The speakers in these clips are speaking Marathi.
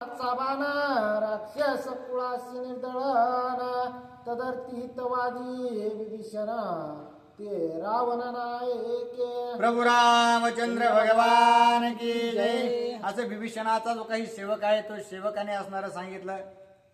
साबान राक्षस कुळासी निर्दळन तदर्थी हितवादी विभीषण ते रावण नायके. प्रभू रामचंद्र भगवान की जय. असं विभीषणाचा जो काही सेवक आहे तो सेवकाने असणारं सांगितलं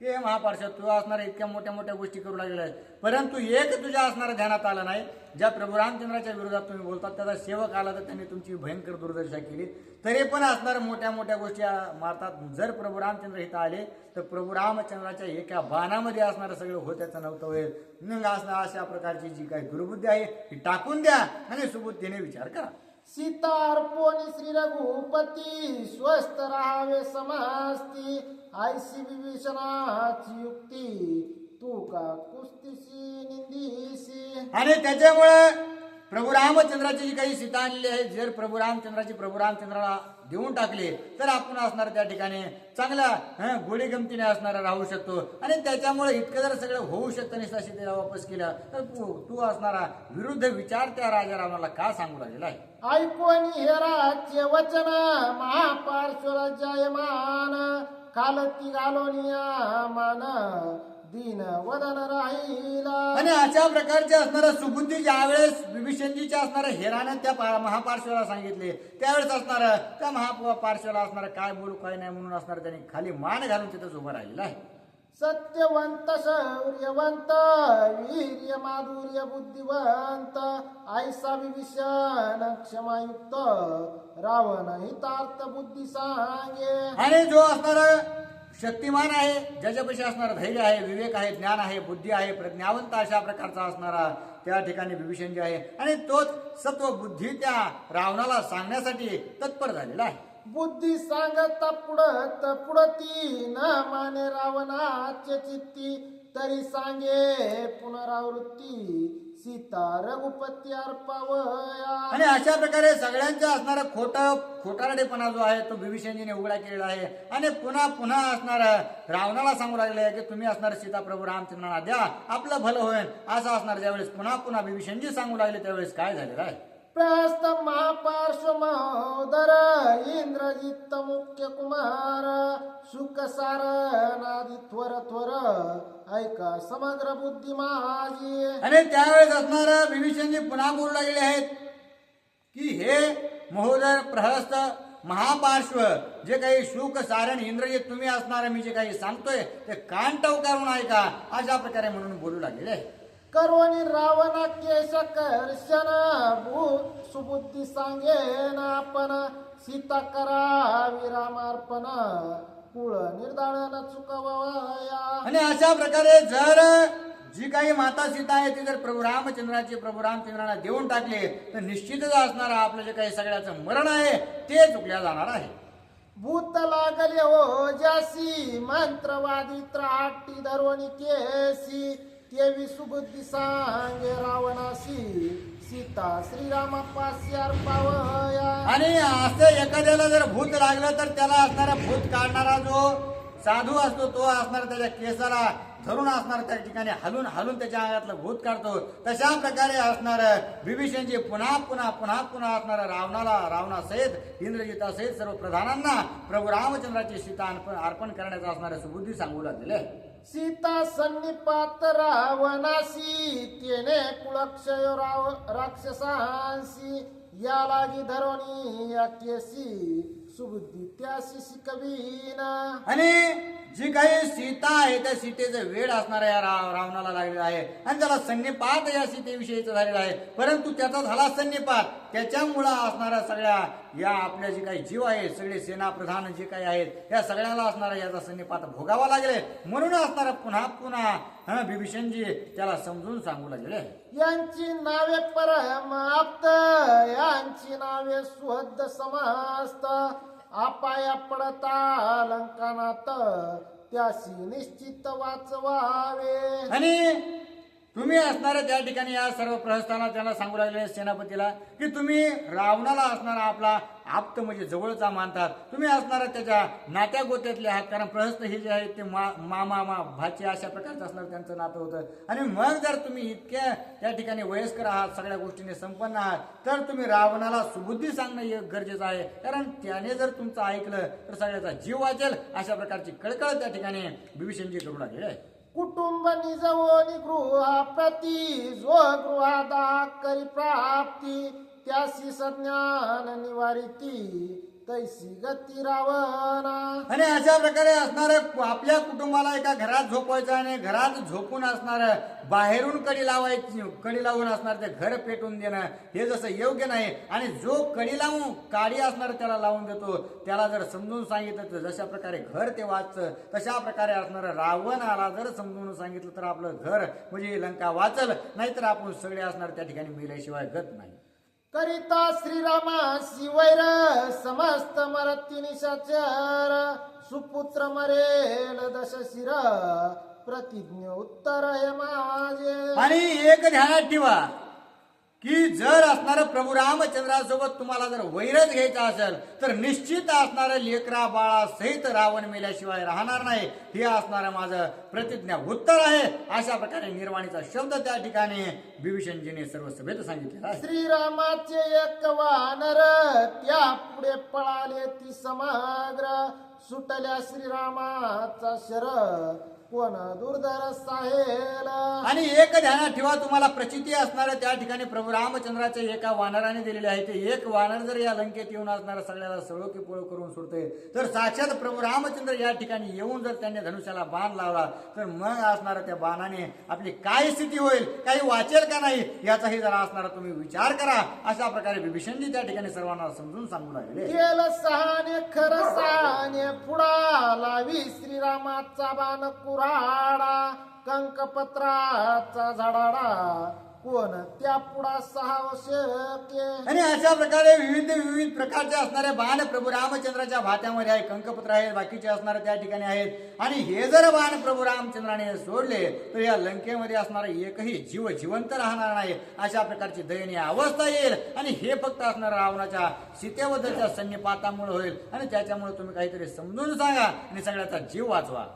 की हे महापार्षद तू असणाऱ्या इतक्या मोठ्या मोठ्या गोष्टी करू लागलेल्या आहेत, परंतु एक तुझ्या असणारं ध्यानात आलं नाही. ज्या प्रभू रामचंद्राच्या विरोधात तुम्ही बोलतात त्याचा सेवक आला तर त्यांनी तुमची भयंकर दुर्दशा केली, तरी पण असणाऱ्या मोठ्या मोठ्या गोष्टी मारतात. जर प्रभू रामचंद्र इथं आले तर प्रभू रामचंद्राच्या एका बाणामध्ये असणारं सगळं होत्याचं नव्हतं होईल. मग असणार अशा प्रकारची जी काही दुर्बुद्धी आहे ती टाकून द्या आणि सुबुद्धीने विचार करा. सीता अर्पोनी श्री रघुपती स्वस्थ राहावे समस्ती. आयसी विभीषणाची युक्ती तू का कुस्तीशी निंदीसी. आणि त्याच्यामुळे प्रभू रामचंद्राची जी काही सीता आणलेली आहे, जर प्रभू रामचंद्राला देऊन टाकले तर आपण असणार त्या ठिकाणी चांगल्या गोडी गमतीने असणारा राहू शकतो. आणि त्याच्यामुळे इतकं जर सगळं होऊ शकतं नाही सीतेला वापस केलं तर तू असणारा विरुद्ध विचार त्या राजा रावणाला का सांगू लागलेला आहे. ऐकोनी हे राज्य वचन महापार्श्वरा जयमान. कालती घालोनिया मान दीन वदन राहिला. आणि अशा प्रकारचे असणारं सुबुद्धी ज्यावेळेस विभीषणजीच्या असणारं हेरानं त्या महापार्श्वाला सांगितले त्यावेळेस असणारं त्या महापार्श्वाला असणारं काय बोलू काय नाही म्हणून असणार त्यांनी खाली मान घालून तिथंच उभं राहिलेलं आहे. सत्यवंत शौर्यवंत वीर्य माधुर्य बुद्धिवंत ऐसा विभीषण क्षमायुक्त रावण हितार्थ बुद्धी सांगे. आणि जो असणारा शक्तिमान आहे, ज्याच्यापाशी असणारा धैर्य आहे, विवेक आहे, ज्ञान आहे, बुद्धी आहे, प्रज्ञावंत अशा प्रकारचा असणारा त्या ठिकाणी विभीषण जे आहे आणि तोच सत्व बुद्धी त्या रावणाला सांगण्यासाठी तत्पर झालेला आहे. बुद्धी सांगता पुढती न माने रावणाचे चित्ती. तरी सांगे पुनरावृत्ती सीता रघुपती अर्पावया. आणि अशा प्रकारे सगळ्यांचा असणारा खोटारडेपणा जो आहे तो विभीषणजीने उघडा केलेला आहे. आणि पुन्हा पुन्हा असणारा रावणाला सांगू लागले आहे की तुम्ही असणार सीता प्रभू रामचंद्रांना द्या आपलं भलं होईल असं असणार. ज्यावेळेस पुन्हा पुन्हा विभीषणजी सांगू लागले त्यावेळेस काय झालेलं आहे. प्रस्थ महापार्श्व महोदर इंद्रजित मुख्य कुमार सुख सार नादी थोर ऐका समग्र बुद्धी माझी. आणि त्यावेळेस असणार विभीषणजी पुन्हा बोलू लागले आहेत की हे महोदर प्रहस्त महापार्श्व जे काही शुक सारण इंद्रजित तुम्ही असणार मी जे काही सांगतोय ते कान टवकारून ऐका अशा प्रकारे म्हणून बोलू लागलेले आहे. करोनी रावण केश कर्षण सुबुद्धी सांगेन आपण. सीता करावी रामार्पण कुळ निर्दाळन चुकवया. आणि अशा प्रकारे जर जी काही माता सीता आहे ती जर प्रभू रामचंद्रांना देऊन टाकले तर निश्चितच असणार आपलं जे काही सगळ्याचं मरण आहे ते चुकल्या जाणार आहे. भूत लागले हो जासी मंत्रवादी त्राटी धरोणी केसी. तेवी सुबुद्धी सांगे रावणासी सीता श्रीरामापाशी अर्पावया. आणि असं एखाद्याला जर भूत लागलं तर त्याला असणारा भूत काढणारा जो साधू असतो तो असणार त्याच्या केसाला धरून असणार त्या ठिकाणी हलून त्याच्या अंगातलं भूत काढतो. तशा प्रकारे असणार विभीषणजी पुन्हा असणार रावणासहित इंद्रजितासहित सर्व प्रधानांना प्रभू रामचंद्राची सीता अर्पण करण्याचा असणाऱ्या सुबुद्धी सांगू लागलेले आहे. सीता सन्निपात रावणासी तेने कुळक्षय राक्षसांसी. या लागी धरोणी या केसी सुबुद्धी त्याशी शिकवीना. आणि जी काही सीता आहे त्या सीतेचं वेड असणारा या रावणाला लागलेला आहे आणि त्याला सन्निपात या सीतेविषयीचा झालेला आहे. परंतु त्याचा झाला सन्निपात त्याच्यामुळं असणाऱ्या सगळ्या या आपल्या जे काही जीव आहे सगळे सेनाप्रधान जे काही आहेत या सगळ्याला असणारा याचा सन्निपात भोगावा लागले. म्हणून असणारा पुन्हा विभीषणजी त्याला समजून सांगू लागले. यांची नावे परम आप्त यांची नावे सुहद्द समस्त. आपाया पडता लंकानात त्याशी निश्चित वाचवावे. आणि तुम्ही असणारे त्या ठिकाणी या सर्व प्रहस्थाना त्यांना सांगू लागले सेनापतीला की तुम्ही रावणाला असणारा आपला आप्त म्हणजे जवळचा मानतात, तुम्ही असणारा त्याच्या नात्या गोत्यातले आहात, कारण प्रहस्त हे जे आहेत ते मामा भाचे अशा प्रकारचं असणार त्यांचं नातं होतं. आणि मग जर तुम्ही इतक्या त्या ठिकाणी वयस्कर आहात, सगळ्या गोष्टीने संपन्न आहात, तर तुम्ही रावणाला सुबुद्धी सांगणं हे गरजेचं आहे, कारण त्याने जर तुमचं ऐकलं तर सगळ्याचा जीव वाचेल. अशा प्रकारची कळकळ त्या ठिकाणी बिभीषणजी करू लागले आहे. कुटुंब निजवोनी गृहाप्रती जो गृहादा करी प्राप्ती त्यासी संज्ञान निवारिती तैसी गती रावणा. आणि अशा प्रकारे असणार आपल्या कुटुंबाला एका घरात झोपवायचं आणि घरात झोपून असणार बाहेरून कडी लावून असणार ते घर पेटून देणं हे जसं योग्य नाही. आणि जो कडी लावून काडी असणार त्याला लावून देतो त्याला जर समजून सांगितलं तर जशा प्रकारे घर ते वाचतं तशा प्रकारे असणार रावणाला जर समजून सांगितलं तर आपलं घर म्हणजे लंका वाचल, नाहीतर आपण सगळे असणार त्या ठिकाणी मेल्याशिवाय गत नाही. करिता श्रीरामासी वैर समस्त मरती निशाचर सुपुत्र मरेल दशशिर प्रतिज्ञ उत्तर हे माझे. आणि एक ध्यानात ठेवा की जर असणार प्रभू रामचंद्रासोबत तुम्हाला जर वैरच घ्यायचा असेल तर निश्चित असणारं लेकरा बाळा सहित रावण मेल्याशिवाय राहणार नाही, हे असणारं माझं प्रतिज्ञा उत्तर आहे. अशा प्रकारे निर्वाणीचा शब्द त्या ठिकाणी बिभीषणजीने सर्व सभेत सांगितलेला आहे. श्रीरामाचे एक वानर त्या पुढे पळाले ती समग्र सुटल्या श्रीरामाचा शर कोण दुर्धर साहेल. आणि एक ध्यानात ठेवा तुम्हाला प्रचिती असणार त्या ठिकाणी प्रभू रामचंद्राचे एका वानराने दिलेले आहे. ते एक वानर जर या लंकेत येऊन असणारा सगळ्याला सळो की पळो करून सोडते तर साक्षात प्रभू रामचंद्र या ठिकाणी येऊन जर त्यांनी धनुष्याला बाण लावला तर मग असणारा त्या बाणाने आपली काय स्थिती होईल, काही वाचेल का नाही याचाही जरा असणारा तुम्ही विचार करा. अशा प्रकारे बिभीषणजी त्या ठिकाणी सर्वांना समजून सांगू लागले. केलं सहाने खरं सहाने पुढा लावी श्रीरामाचा बाण कुराडा कंकपत्राचा झाडाडा कोण त्या पुढा सहा शक्य. आणि अशा प्रकारे विविध प्रकारचे असणारे बाण प्रभू रामचंद्राच्या भात्यामध्ये आहे, कंकपत्र आहेत, बाकीचे असणारे त्या ठिकाणी आहेत. आणि हे जर बाण प्रभू रामचंद्राने सोडले तर या लंकेमध्ये असणारा एकही जीव जिवंत राहणार नाही, अशा प्रकारची दयनीय अवस्था येईल. आणि हे फक्त असणार रावणाच्या सीतेबद्दलच्या सन्निपातामुळे होईल. आणि त्याच्यामुळे तुम्ही काहीतरी समजून सांगा आणि सगळ्याचा जीव वाचवा.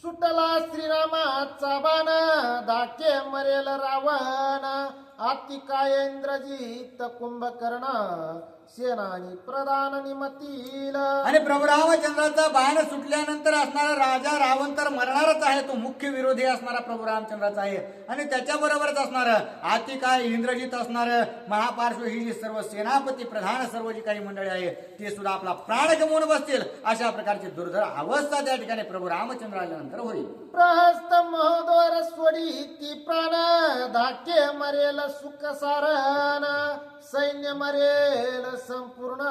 सुटला श्रीरामाचा बाण धाके मरेल रावण अति काय इंद्रजित कुंभकर्ण सेनानी प्रधान निमतील. आणि प्रभू रामचंद्राचा बाण सुटल्यानंतर असणारा राजा रावण तर मरणारच आहे, तो मुख्य विरोधी असणारा प्रभू रामचंद्राचा आहे. आणि त्याच्याबरोबरच असणार आतिकाय इंद्रजित असणार महापार्श्व ही जी सर्व सेनापती प्रधान सर्व जी काही मंडळी आहे ते सुद्धा आपला प्राण गमवून बसतील. अशा प्रकारची दुर्धर अवस्था त्या ठिकाणी प्रभू रामचंद्र आल्यानंतर होईल. प्रहस्त महोदर स्वडी ती प्राण धाके मरेल सुख सारण सैन्य मरेल संपूर्ण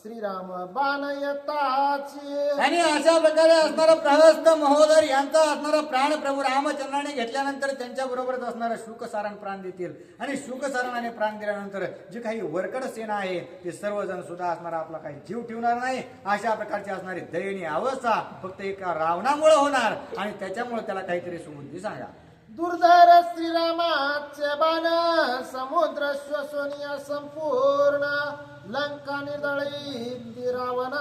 श्रीराम बाण येताची. आणि अशा प्रकारे असणारा प्रहस्त महोदर यांचा असणारा प्राण प्रभू रामचंद्राने घेतल्यानंतर त्यांच्या बरोबरच असणारा शुकसारण प्राण देतील. आणि शुकसारणाने प्राण दिल्यानंतर जे काही वरकड सेना आहे ते सर्वजण सुद्धा असणारा आपला काही जीव ठेवणार नाही. अशा प्रकारची असणारी दयनीय अवस्था फक्त एका रावणामुळे होणार आणि त्याच्यामुळे त्याला काहीतरी सुबुद्धी सांगा. दुर्धर श्रीरामाचे बाण समुद्र श्वसनीय संपूर्ण लंका निर्दळी रावण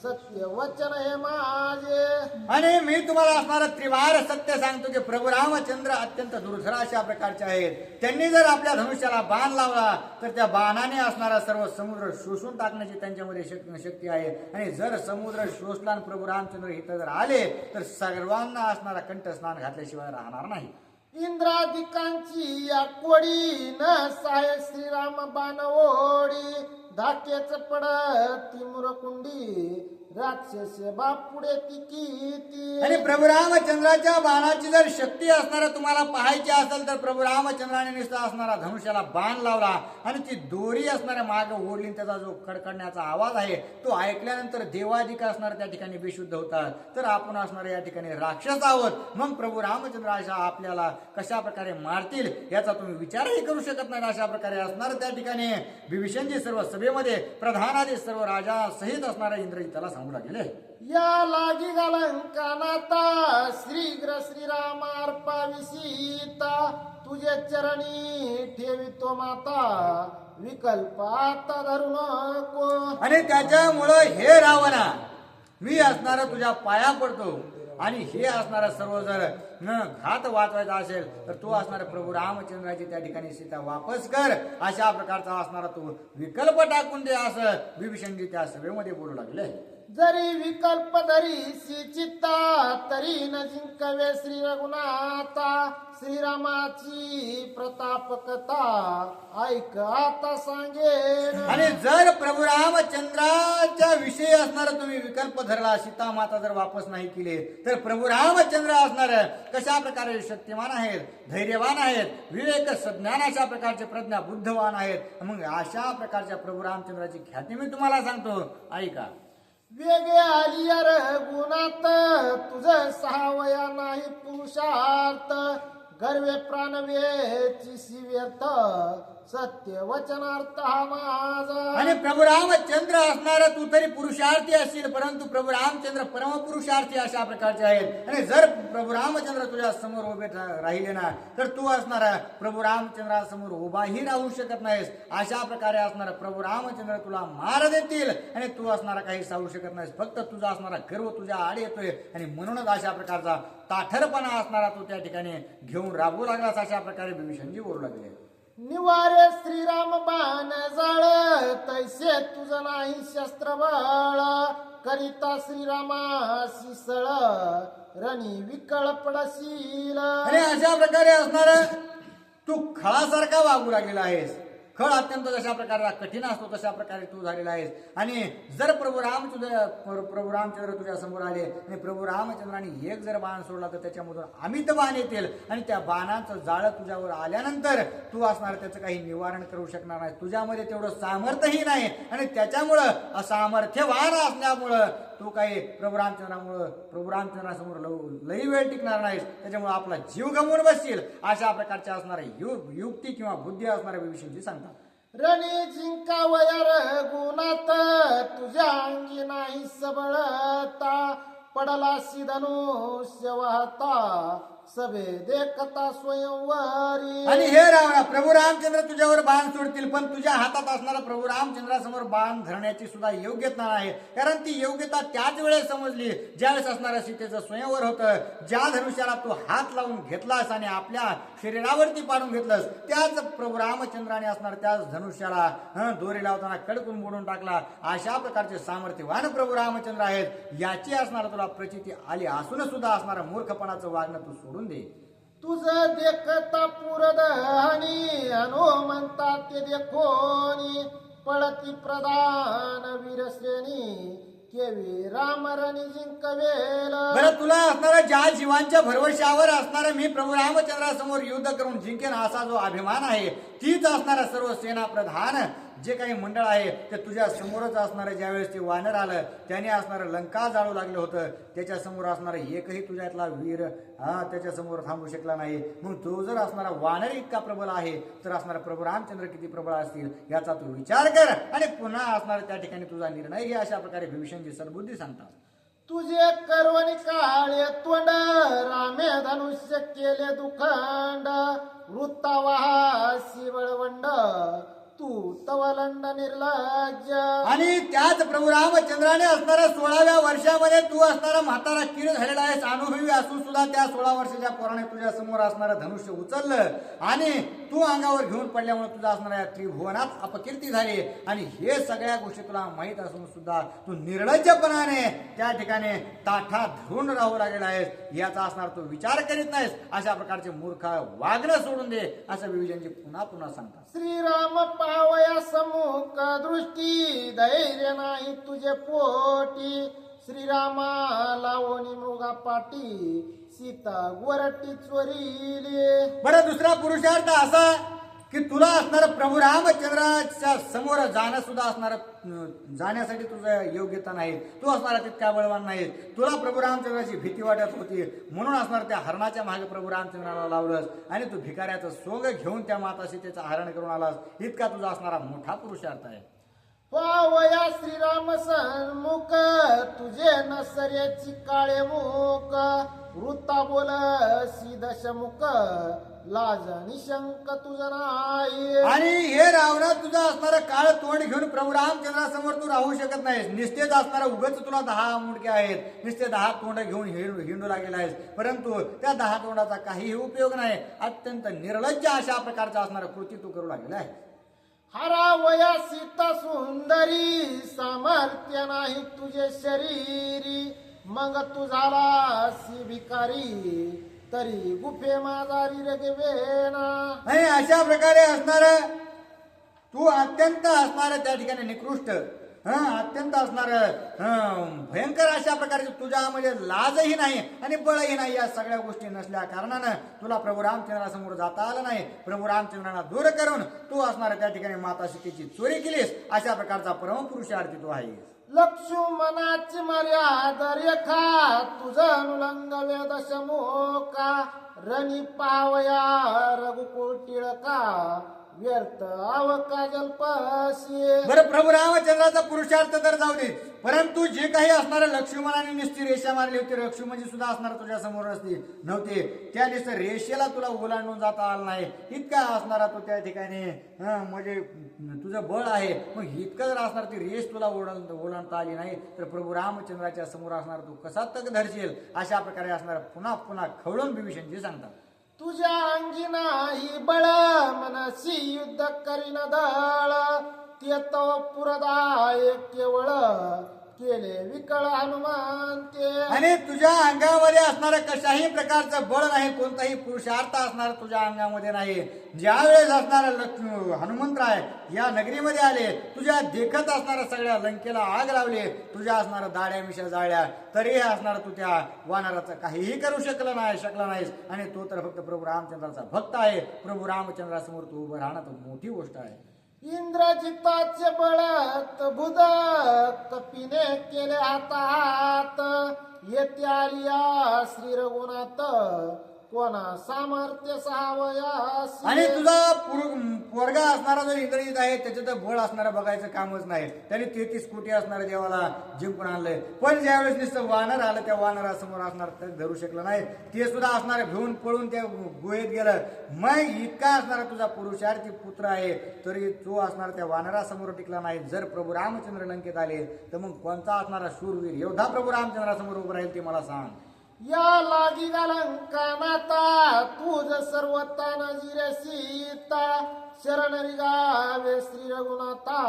सत्य वचन हे माझे. आणि मी तुम्हाला असणारा त्रिवार सत्य सांगतो की प्रभू रामचंद्र अत्यंत दुर्धर अशा प्रकारचे आहेत. त्यांनी जर आपल्या धनुष्याला बाण लावला तर त्या बाणाने असणारा सर्व समुद्र शोषून टाकण्याची त्यांच्यामध्ये शक्ती आहे. आणि जर समुद्र शोषला प्रभू रामचंद्र इथं जर आले तर सर्वांना असणारा कंठस्नान घातल्याशिवाय राहणार नाही. इंद्रादिकांची या कोडी न साय श्रीराम बाण ओढी धाकेच पडती मुरकुंडी राक्षस बापुडे ती किती. आणि प्रभू रामचंद्राच्या बाणाची जर शक्ती असणारा तुम्हाला पाहायची असेल तर प्रभू रामचंद्राने नुसता असणारा धनुष्याला बाण लावला आणि ती दोरी असणाऱ्या माग ओढली, त्याचा जो कडकडण्याचा आवाज आहे तो ऐकल्यानंतर देवादिक असणार त्या ठिकाणी बेशुद्ध होतात. तर आपण असणार या ठिकाणी राक्षस आहोत. मग प्रभू रामचंद्र अशा आपल्याला कशा प्रकारे मारतील याचा तुम्ही विचारही करू शकत नाही. अशा प्रकारे असणार त्या ठिकाणी बिभीषणजी सर्व सभेमध्ये प्रधानादी सर्व राजा सहित असणारा इंद्रजित त्याला सांगू लागले. या लागी गलंकानाता श्रीग्र श्रीरामार्पाविसीता तुझे चरणी ठेवितो माता विकल्प आता धरू नको. आणि त्याच्यामुळं हे रावणा मी असणारा तुझ्या पाया पडतो आणि हे असणारा सर्व जर न घात वाचवायचा असेल तर तू असणारा प्रभू रामचंद्राची त्या ठिकाणी सीता वापस कर अशा प्रकारचा असणारा तू विकल्प टाकून दे असं विभीषणजी त्या सभेमध्ये बोलू लागले. जरी विकल्प धरी चित्ता तरी न जिंकवे श्री रघुनाथा श्रीरामाची प्रताप कथा ऐक आता सांगेन. आणि जर प्रभू रामचंद्राच्या विषयी असणारा तुम्ही विकल्प धरला सीता माता जर वापस नाही केले तर प्रभू रामचंद्र असणार कशा प्रकारे शक्तिमान आहेत धैर्यवान आहेत विवेक सज्ञान अशा प्रकारचे प्रज्ञा बुद्धवान आहेत. मग अशा प्रकारच्या प्रभू रामचंद्राची ख्याती मी तुम्हाला सांगतो ऐका. वेगे आलिया रघुनाथ तुझ सहावया नाही पुरुषार्थ गर्वे प्राणवेची व्यर्थ सत्य वचनार्थ हा माझा. आणि प्रभू रामचंद्र असणार तू तरी पुरुषार्थी असशील परंतु प्रभू रामचंद्र परमपुरुषार्थी अशा प्रकारचे आहेत. आणि जर प्रभू रामचंद्र तुझ्या समोर उभे राहिले ना तर तू असणारा प्रभू रामचंद्रासमोर उभाही राहू शकत नाहीस. अशा प्रकारे असणारा प्रभू रामचंद्र तुला मार देतील आणि तू असणारा काही सांगू शकत नाहीस. फक्त तुझा असणारा गर्व तुझ्या आड येतोय आणि म्हणूनच अशा प्रकारचा ताठरपणा असणारा तू त्या ठिकाणी घेऊन राबू लागलास अशा प्रकारे विभीषणजी बोलू लागले. निवारे श्रीराम बाण जाळ तैसे तुझ नाही शस्त्र बळ करिता श्रीरामाशी सळ रणी विकळ पडशील. आणि अशा प्रकारे असणार तू खळासारखा वागू लागलेला आहेस. खळ अत्यंत जशा प्रकारे कठीण असतो तशा प्रकारे तू झालेला आहेस. आणि जर प्रभू रामचंद्र तुझ्या समोर आले आणि प्रभू रामचंद्राने एक जर बाण सोडला तर त्याच्यामधून अमित बाण येतील आणि त्या बाणाचं जाळं तुझ्यावर आल्यानंतर तू असणार त्याचं काही निवारण करू शकणार नाही. तुझ्यामध्ये तेवढं सामर्थ्यही नाही आणि त्याच्यामुळं असामर्थ्यवान असल्यामुळं तू काही प्रभू रामचंद्रासमोर लई वेळ टिकणार नाहीस. त्याच्यामुळे आपला जीव गमवून बसशील अशा प्रकारच्या असणारे युक्ती किंवा बुद्धी असणाऱ्या विषयी सांगतात. रणी जिंकावया रघुनाथ तुझ्या अंगी नाही सबळता पडला धनुष्य वाहता सभे देखता स्वयंवरी. आणि हे रावणा प्रभू रामचंद्र तुझ्यावर बाण सोडतील पण तुझ्या हातात असणारा प्रभू रामचंद्रासमोर बाण धरण्याची सुद्धा योग्यता नाही. कारण ती योग्यता त्याच वेळेस समजली ज्यावेळेस असणाऱ्या सीतेचं स्वयंवर होतं. ज्या धनुष्याला तू हात लावून घेतलास आणि आपल्या शरीरावरती पाडून घेतलंस त्याच प्रभू रामचंद्राने असणार त्याच धनुष्याला दोरी लावताना कडकून मोडून टाकला. अशा प्रकारचे सामर्थ्यवान प्रभू रामचंद्र आहेत याची असणार तुला प्रचिती आली असून सुद्धा असणारा मूर्खपणाचं वागणं तू सोडून दे. तुझ देखता पुरदहानी हनुमंता ते देखोनी पळती प्रधान वीरश्रेणी केवी रामरणी जिंकवेल. बरं तुला असणारा ज्या जीवांच्या भरवशावर असणारा मी प्रभू रामचंद्रासमोर युद्ध करून जिंकेन असा जो अभिमान आहे तीच असणारा सर्व सेना प्रधान जे काही मंडळ आहे ते तुझ्या समोरच असणारं. ज्यावेळेस ते वानर आलं त्याने असणारं लंका जाळू लागलं होतं त्याच्या समोर असणारा एकही तुझ्यातला वीर त्याच्या समोर थांबू शकला नाही. मग तो जर असणारा वानर इतका प्रबळ आहे तर असणारा प्रभू रामचंद्र किती प्रबळ असतील याचा तू विचार कर आणि पुन्हा असणारा त्या ठिकाणी तुझा निर्णय घे अशा प्रकारे विभीषणजी सद्बुद्धी सांगतात. तुझे करवणी काळे तोंड रामे धनुष्य केले दुखंड वृत्तावाहा शिवळवंड तू तवलंड निर्लज्ज. आणि त्याच प्रभू रामचंद्राने असणाऱ्या 16व्या वर्षामध्ये तू असणारा म्हातारा किर झालेला आहेस. अनुभवी असून सुद्धा त्या 16 वर्षाच्या पोराने तुझ्या समोर असणारं धनुष्य उचललं आणि तू अंगावर घेऊन पडल्यामुळे तुझा असणाऱ्या त्रिभुवनात अपकीर्ती झाली. आणि हे सगळ्या गोष्टी तुला माहीत असून सुद्धा तू निर्लज्जपणाने त्या ठिकाणी ताठा धरून राहू लागलेला आहेस. याचा असणार तू विचार करीत नाहीस. अशा प्रकारचे मूर्ख वागणं सोडून दे असं विभीषणजी पुन्हा पुन्हा सांगतात. श्रीराम पावया समुख दृष्टी धैर्य नाही तुझे पोटी श्रीरामा लावणी मृगा पाटी सीता गोरटी चोरीली. बरं दुसरा पुरुषार्थ असा की तुला असणार प्रभू रामचंद्राच्या समोर जाणं सुद्धा असणार जाण्यासाठी तुझं योग्यता नाही. तू असणारा तितका बळवान नाही. तुला प्रभू रामचंद्राची भीती वाटत होती म्हणून असणार त्या हरणाच्या मागे प्रभू रामचंद्राला लावलंस आणि तू भिकाऱ्याचं सोंग घेऊन त्या माता सीतेचं हरण करून आलास. इतका तुझा असणारा मोठा पुरुषार्थ आहे. पावया श्रीराम सन्मुख तुझे नसऱ्याची काळे मुख वृत्ता बोल दशमुख लाज निशंक तुझं नाही. आणि हे रावणा तुझं असणारं काळ तोंड घेऊन प्रभू रामचंद्रासमोर तू राहू शकत नाहीस. निस्तेज असणारा उगच तुला 10 मुंडके आहेत, नुसते 10 तोंड घेऊन हिंडू लागलेला आहेस, परंतु त्या 10 तोंडाचा काहीही उपयोग नाही. अत्यंत निर्लज्ज अशा प्रकारचा असणारा कृती तू करू लागलेला आहे. हरावया सीता सुंदरी सामर्थ्य नाही तुझे शरीरी मग तू झाला सी भिकारी तरी गुफे माझारी रगवेना. आणि अशा प्रकारे असणार तू अत्यंत असणार त्या ठिकाणी निकृष्ट अत्यंत असणार भयंकर अशा प्रकारे तुझ्यामध्ये लाजही नाही आणि बळही नाही. या सगळ्या गोष्टी नसल्या कारणानं तुला प्रभू रामचंद्रासमोर जाता आलं नाही. प्रभू रामचंद्रांना दूर करून तू असणार त्या ठिकाणी माता सीतेची चोरी केलीस. अशा प्रकारचा परमपुरुषार्थी तू आहेस. लक्ष्मणाची मर्यादा रेखा तुझं अनुलंग वेद शमोका रणी पावया रघुकुळ टिळका व्यर्थ आवका जल्पसी. बरं, प्रभू रामचंद्राचा पुरुषार्थ तर जाऊ दे, परंतु जे काही असणारं लक्ष्मणाने नुसती रेषा मारली होती, लक्ष्मणजी सुद्धा असणार तुझ्या समोर नव्हते, त्या नुसतं रेषेला तुला ओलांडून जाता आलं नाही. इतका असणारा तू त्या ठिकाणी म्हणजे तुझं बळ आहे, मग इतकं जर असणार ती रेष तुला ओलांडता आली नाही तर प्रभू रामचंद्राच्या समोर असणार तू कसा तक धरशील. अशा प्रकारे असणार पुन्हा पुन्हा खवळून विभीषणजी सांगतात. तुझ्या अंगी नाही बळ मनसी युद्ध करीन दळ ते तो पुरदाय केवळ केले विकळ हनुमान ते. आणि तुझ्या अंगामध्ये असणारं कशाही प्रकारचं बळ नाही, कोणताही पुरुषार्थ असणार तुझ्या अंगामध्ये नाही. ज्या वेळेस असणारा हनुमंतराय या नगरीमध्ये आले, तुझ्या देखत असणाऱ्या सगळ्या लंकेला आग लावली, तुझ्या असणाऱ्या दाड्या मिशा जाळल्या, तरीही असणार तू त्या वानराचं काहीही करू शकला नाहीस. आणि तो तर फक्त प्रभू रामचंद्राचा भक्त आहे. प्रभू रामचंद्रासमोर तू उभं राहणं तर मोठी गोष्ट आहे. इंद्रजिताचे बळत बुध कपिने केले हातात येते आलिया श्री रघुनाथ कोणा सामर्थ्य सहावयास. आणि तुझा पोरगा असणारा जो इंद्रजित आहे त्याचं बळ असणारा बघायचं कामच नाही. त्याने 33 कोटी असणाऱ्या देवाला जिंकून आणलंय, पण ज्यावेळेस नुसतं वानर आलं त्या वानरासमोर असणार तर धरू शकलं नाही. ते सुद्धा असणार घेऊन पळून त्या गुहेत गेलं. मग इतका असणारा तुझा पुरुषार्थी पुत्र आहे तरी तो असणार त्या वानरासमोर टिकला नाही. जर प्रभू रामचंद्र लंकेत आले तर मग कोणता असणारा शूरवीर योद्धा प्रभू रामचंद्रासमोर उभं राहील ते मला सांग. या लागी गलंकानाता तुझ सर्वता नजिरे सीता शरण गावे श्री रघुनाथा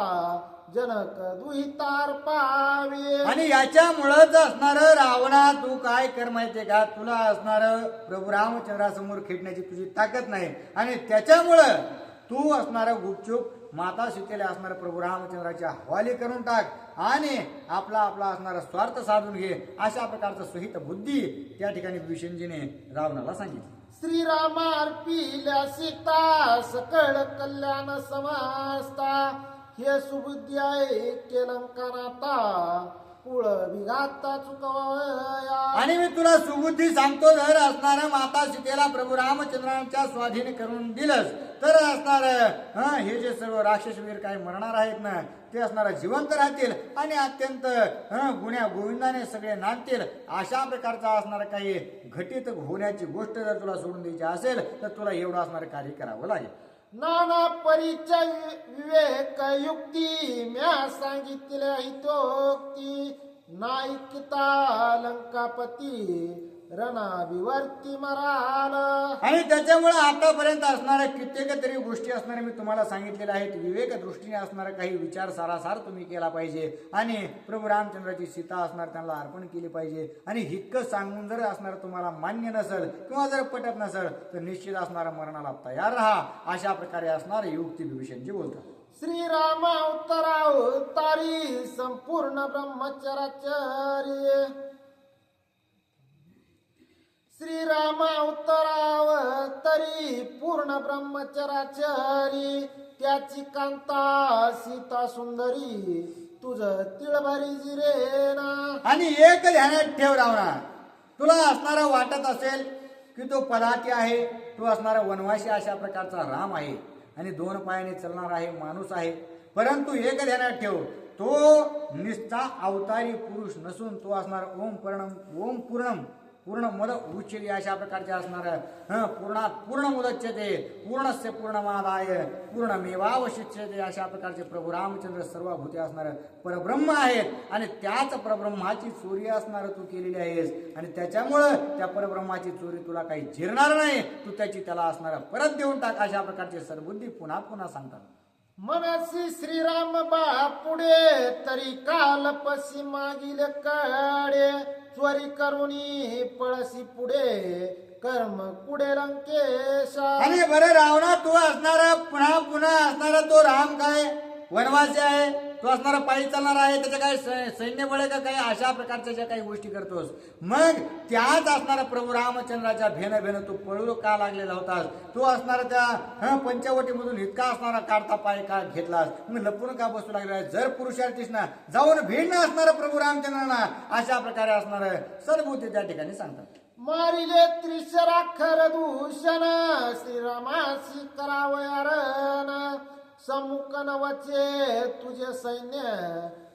जनक दुहितार पावे. आणि याच्यामुळंच असणार रावणा तू काय कर माहितीये का, तुला असणार प्रभू रामचंद्रासमोर खेळण्याची तुझी ताकद नाही आणि त्याच्यामुळं तू असणार गुपचूप माता सीतेला असणार प्रभू रामचंद्राच्या हवाली करून टाक आणि आपला असणारा स्वार्थ साधून घे. अशा प्रकारचं सुहित बुद्धी त्या ठिकाणी विभीषणजीने रावणाला सांगितलं. श्रीरामा अर्पिल्या सीता सकळ कल्याण समजता हे सुबुद्धी आहे केलंकनाता कुळ विघाता चुकवया. आणि मी तुला सुबुद्धी सांगतो, जर असणाऱ्या माता सीतेला प्रभू रामचंद्रांच्या स्वाधीन करून दिलंस तर असणार हे जे सर्व राक्षसवीर काही मरणार आहेत ना ते असणारा जिवंत राहतील आणि अत्यंत गुण्या गोविंदाने सगळे नांदतील. अशा प्रकारचा असणारा काही घटित होण्याची गोष्ट जर तुला सोडून द्यायची असेल तर तुला एवढं असणारं कार्य करावं लागेल. नाना परिचय विवेक युक्ती म्या सांगितल्या हितोक्ती नाईकिता लंकापती रणाविवर्ती मराल. आणि त्याच्यामुळे आतापर्यंत असणाऱ्या कित्येक तरी गोष्टी असणाऱ्या मी तुम्हाला सांगितलेल्या आहेत. विवेक दृष्टीने असणारा काही विचार सारासार तुम्ही केला पाहिजे आणि प्रभू रामचंद्राची सीता असणार त्यांना अर्पण केली पाहिजे. आणि इतकं सांगून जर असणार तुम्हाला मान्य नसेल किंवा जर पटत नसेल तर निश्चित असणारा मरणाला तयार राहा. अशा प्रकारे असणार युक्ती विभीषणजी बोलतात. श्रीराम अवतारी संपूर्ण ब्रह्मचर्याचार्य श्रीराम अवतारी पूर्ण ब्रह्मचर्याचारी त्याची कांता सीता सुंदरी तुझ तिळभरी जिरेना. आणि एक ध्यानात ठेव रावणा, तुला असणारा वाटत असेल की तो पदाती आहे, तो असणारा वनवासी अशा प्रकारचा राम आहे आणि 2 पायाने चालणार आहे माणूस आहे परंतु एक ध्यानात ठेव, तो निस्ता अवतारी पुरुष नसून तो असणार ओम पूर्ण मद उच्चते अशा प्रकारचे असणार पूर्ण मुदच्यते पूर्णस्य पूर्णमादाय पूर्णमेवावशिष्यते अशा प्रकारचे प्रभू रामचंद्र सर्व भूते असणार परब्रह्म आहेत आणि त्याच परब्रह्माची चोरी असणार तू केलेली आहेस आणि त्याच्यामुळं त्या परब्रह्माची चोरी तुला काही झिरणार नाही, तू त्याची त्याला असणार परत देऊन टाक अशा प्रकारचे सद्बुद्धी पुन्हा पुन्हा सांगतात. मनसी श्रीराम बापुडे तरी कालपसी मागील कडे चोरी करुणी पळसी पुढे कर्म पुढे लंकेशा. आणि बरं रावणा, तू असणार पुन्हा पुन्हा असणारा तो राम काय वनवासी आहे, तो असणारा पायी चालणार आहे, त्याच्या काय सैन्य बळ का काही अशा प्रकारच्या ज्या काही गोष्टी करतोस, मग त्याच असणारा प्रभू रामचंद्राच्या भेन तू पळू का लागलेला होतास, तू असणारा त्या पंचवटीमधून इतका असणारा काढता पाय का घेतलास, मग लपून का बसू लागलेला. जर पुरुषार्थीस ना जाऊन भिन्न असणारा प्रभू रामचंद्रांना अशा प्रकारे असणार सद्बुद्धी त्या ठिकाणी सांगतात. मारिले त्रिशराखर दूषण श्रीरामासी करावयारण सम्मुख नवचे तुझे सैन्य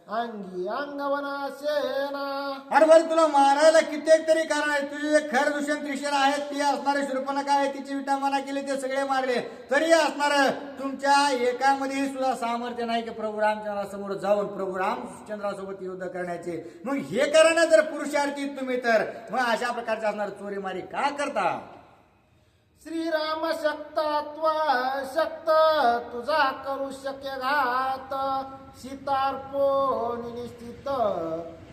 अंगी अंगवना सेना. अरे बरं, तुला मारायला कित्येक तरी कारण आहे, तुझे जे खर दूषण त्रिशर आहेत ते असणारे शूर्पणखा आहे, तिची विटामाना केली ते सगळे मारले, तरी असणार तुमच्या एकामध्ये सुद्धा सामर्थ्य नाही की प्रभू रामचंद्रासमोर जाऊन प्रभू रामचंद्रासोबत युद्ध करण्याचे. मग हे करणं जर पुरुषार्थी तुम्ही तर मग अशा प्रकारचे असणार चोरीमारी का करता. श्रीराम शक्तत्व शक्त तुझा करू शक्य घात सीतार्पो निश्चित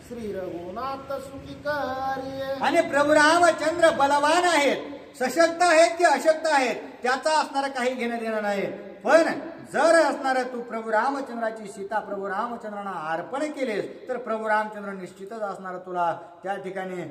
श्री रघुनाथ सुखी कार्य. आणि प्रभू रामचंद्र बलवान आहेत, सशक्त आहेत की अशक्त आहेत त्याचा असणारा काही घेणं देणं नाही, पण जर असणार तू प्रभू रामचंद्राची सीता प्रभू रामचंद्रांना अर्पण केलेस तर प्रभू रामचंद्र निश्चितच असणार तुला त्या ठिकाणी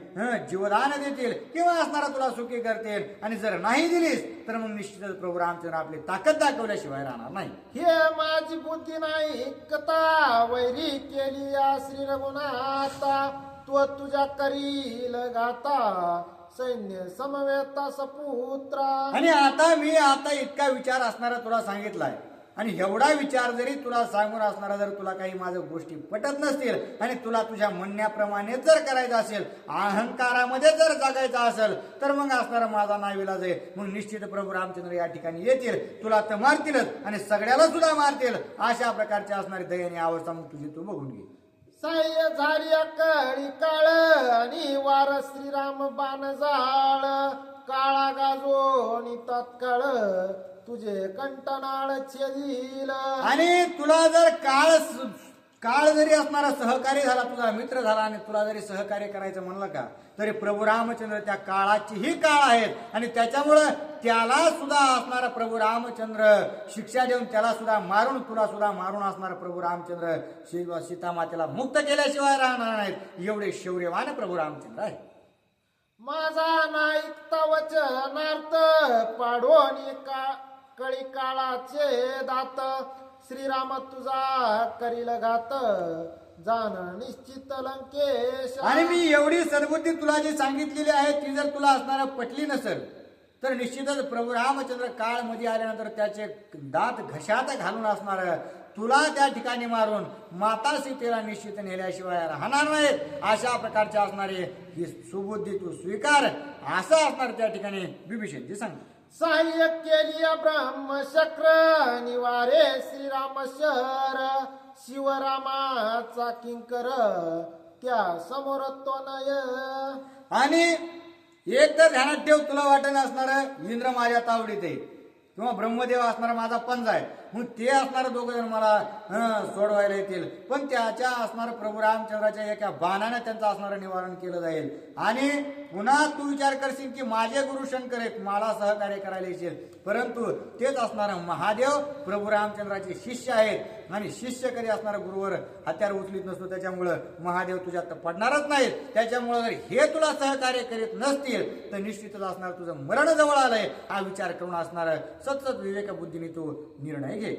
जीवदान देतील किंवा असणारा तुला सुखी करतील, आणि जर नाही दिलीस तर मग निश्चितच प्रभू रामचंद्र आपली ताकद दाखवल्याशिवाय राहणार नाही. हे माझी बुद्धी नाही कथा वैरी केली या श्री रघुनाथा तो तुझ्या करील गाता सैन्य समवेता सपुत्रा. आणि आता इतका विचार असणारा तुला सांगितलाय, आणि एवढा विचार जरी तुला सांगून असणारा जर तुला काही माझ्या गोष्टी पटत नसतील आणि तुला तुझ्या म्हणण्याप्रमाणे जर करायचं असेल, अहंकारामध्ये जर जगायचं असेल तर मग असणारा माझा नाविलाज आहे. मग निश्चित प्रभू रामचंद्र या ठिकाणी येतील, तुला तर मारतीलच आणि सगळ्याला सुद्धा मारतील. अशा प्रकारची असणारी दयनीय अवस्था मग तुझी तू बघून घे. साह्य झाली कळी काळ आणि वार श्रीराम बाण जाळ काळा गाजो आणि तत्काळ तुझे कंटनाळ छेदील. आणि तुला जर काळ जरी असणारा सहकारी झाला, तुझा मित्र झाला आणि तुला जरी सहकार्य करायचं म्हणलं का तरी प्रभू रामचंद्र त्या काळाचीही काळ आहेत, आणि त्याच्यामुळं त्याला सुद्धा असणारा प्रभू रामचंद्र शिक्षा देऊन त्याला सुद्धा मारून तुला सुद्धा मारून असणारा प्रभू रामचंद्र सीता मातेला मुक्त केल्याशिवाय राहणार नाहीत. एवढे शौर्यवान प्रभू रामचंद्र आहे. माझा नाईकता वचनार्थ पाडोनी कळी काळाचे दात श्रीराम तुझा करील घात जाण निश्चित लंकेश. आणि मी एवढी सद्बुद्धी तुला जी सांगितलेली आहे ती जर तुला असणारा पटली नसेल तर निश्चितच प्रभू रामचंद्र काळ मध्ये आल्यानंतर त्याचे दात घशात घालून असणार तुला त्या ठिकाणी मारून माता सीतेला निश्चित नेल्याशिवाय राहणार नाहीत. अशा प्रकारचे असणारे ही सुबुद्धी तू स्वीकार असं असणार त्या ठिकाणी विभीषणजी सांगतो. साह्य केली ब्रह्मशक्र निवारे श्रीराम शर शिवरामाचा किंकर त्या समोर तो नय. आणि एक तर ध्यानात ठेव, तुला वाटण असणार इंद्र माझ्या तावडीत आहे किंवा ब्रह्मदेव असणारा माझा पंजा आहे, मग ते असणार दोघं जण मला सोडवायला येतील, पण त्याच्या असणार प्रभू रामचंद्राच्या एका बाणाने त्यांचं असणारं निवारण केलं जाईल. आणि पुन्हा तू विचार करशील की माझे गुरु शंकर आहेत, मला सहकार्य करायला येशील, परंतु तेच असणार महादेव प्रभू रामचंद्राचे शिष्य आहेत, आणि शिष्य कधी असणारा गुरुवर हत्यार उचलीत नसतो, त्याच्यामुळं महादेव तुझ्यात पडणारच नाहीत. त्याच्यामुळं जर हे तुला सहकार्य करीत नसतील तर निश्चितच असणार तुझं मरण जवळ आलंय. हा विचार करून असणार सतत विवेक बुद्धीने तू निर्णय घे.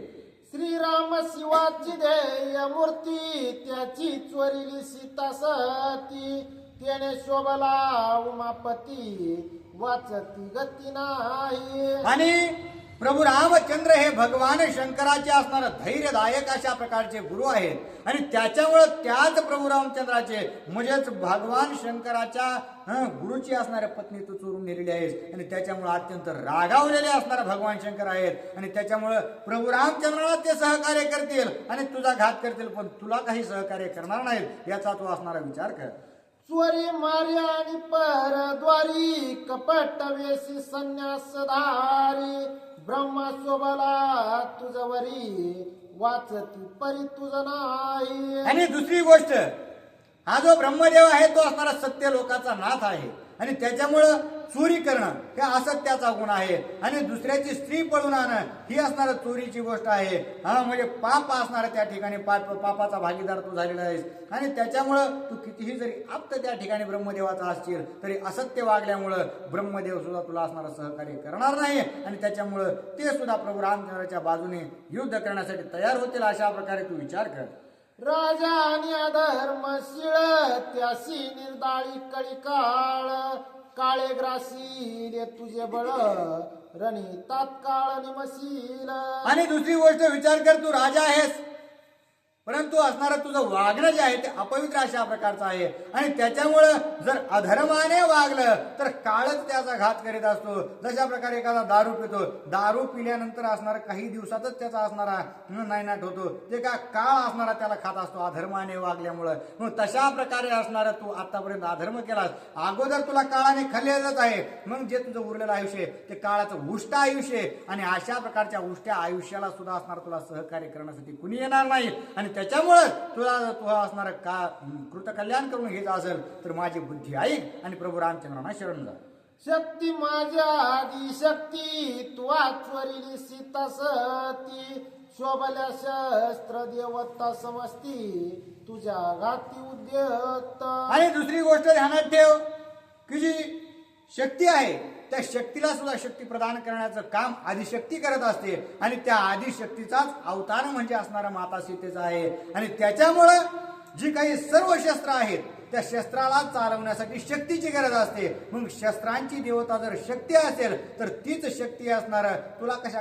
श्रीराम शिवाची ध्येय मूर्ती त्याची चोरीली सीता सती त्याने शोभला उमापती वाचती गती नाही. आणि प्रभू रामचंद्र हे भगवान शंकराचे असणारे धैर्यदायक अशा प्रकारचे गुरु आहेत आणि त्याच्यामुळे त्याच प्रभू रामचंद्राचे म्हणजेच भगवान शंकराच्या गुरुची असणाऱ्या पत्नी तू चोरून नेलेली आहेस आणि त्याच्यामुळे अत्यंत रागावलेले असणारे भगवान शंकर आहेत आणि त्याच्यामुळे प्रभू रामचंद्राला ते सहकार्य करतील आणि तुझा घात करतील पण तुला काही सहकार्य करणार नाहीत याचा तू असणारा विचार कर. चोरी मार्या आणि परद्वारी कपट वेशी संन्यासधारी ब्रह्मा शोभला तुझवरी वाचती परी तुझ नाही. आणि दुसरी गोष्ट हा जो ब्रह्मदेव आहे तो असणारा सत्य लोकाचा नाथ आहे आणि त्याच्यामुळं चोरी करणं हे असत्याचा गुण आहे आणि दुसऱ्याची स्त्री पळून आणणं ही असणारं चोरीची गोष्ट आहे. हा म्हणजे पाप असणार त्या ठिकाणी पापाचा भागीदार तू झालेला आहेस आणि त्याच्यामुळं तू कितीही जरी आप्त त्या ठिकाणी ब्रह्मदेवाचा असशील तरी असत्य वागल्यामुळं ब्रह्मदेव सुद्धा तुला असणारं सहकार्य करणार नाही आणि त्याच्यामुळं ते सुद्धा प्रभू रामचंद्राच्या बाजूने युद्ध करण्यासाठी तयार होतील अशा प्रकारे तू विचार कर. राजा आणि अधर्मशीळ त्यासी निर्दाळी कळी काळ काळे ग्रासील तुझे बळ रणी तात्काळ निमशील. आणि दुसरी गोष्ट विचार कर तू राजा आहेस परंतु असणारं तुझं वागणं जे आहे ते अपवित्र अशा प्रकारचं आहे आणि त्याच्यामुळं जर अधर्माने वागलं तर काळच त्याचा घात करीत असतो. जशा प्रकारे एखादा दारू पितो, दारू पिल्यानंतर असणारा काही दिवसातच त्याचा असणारा नायनाट होतो, ते का काळ असणारा त्याला खात असतो अधर्माने वागल्यामुळं. मग तशा प्रकारे असणारा तू आतापर्यंत अधर्म केलास, अगोदर तुला काळाने खाल्लेलंच आहे, मग जे तुझं उरलेलं आयुष्य ते काळाचं उष्ट आयुष्य आणि अशा प्रकारच्या उष्ट्या आयुष्याला सुद्धा असणार तुला सहकार्य करण्यासाठी कुणी येणार नाही आणि त्याच्यामुळे तुला असणार का कृतकल्याण करून घ्यायचं असेल तर माझी बुद्धी ऐक आणि प्रभू रामचंद्रांना शरण जा. शक्ती माझ्या आदी शक्ती तू चोरीली सीता सती शोभल्या शस्त्र देवता समजती तुझ्या घाती उद्यत. आणि दुसरी गोष्ट ध्यानात ठेव की जी शक्ती आहे त्या शक्तीला सुद्धा शक्ती प्रदान करण्याचं काम आदिशक्ती करत असते आणि त्या आदिशक्तीचाच अवतार म्हणजे असणारा माता सीतेचा आहे आणि त्याच्यामुळं जी काही सर्व शस्त्र आहेत त्या शस्त्राला चालवण्यासाठी शक्तीची गरज असते. मग शस्त्रांची देवता जर शक्ती असेल तर तीच शक्ती असणार तुला कशा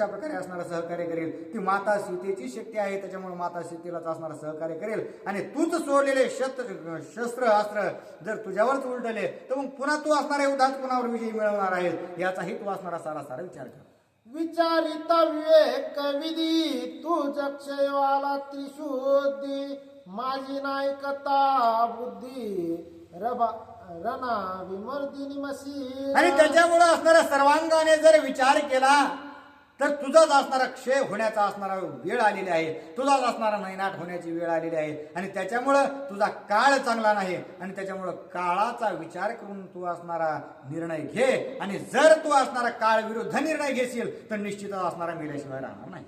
प्रकारे असणारं सहकार्य करेल. ती माता सीतेची शक्ती आहे त्याच्यामुळे माता सीतेलाच असणारं सहकार्य करेल आणि तूच सोडलेले शस्त्र अस्त्र जर तुझ्यावरच उलटले तर मग पुन्हा तू असणाऱ्या युद्धात कुणावर विजय मिळवणार आहेस याचाही तू असणारा सारा विचार कर. विचारिता विवेक विधी तू जक्षयवाला त्रिशुद्धी माझी नायकता बुद्धी रणा विमर्दिनी मसी. आणि त्याच्यामुळे असणारा सर्वांगाने जर विचार केला तर तुझाच असणारा क्षय होण्याचा असणारा वेळ आलेली आहे, तुझाच असणारा नैनाट होण्याची वेळ आलेली आहे आणि त्याच्यामुळं तुझा काळ चांगला नाही आणि त्याच्यामुळं काळाचा विचार करून तू असणारा निर्णय घे आणि जर तू असणारा काळ विरुद्ध निर्णय घेशील तर निश्चितच असणारा मेल्याशिवाय राहणार नाही.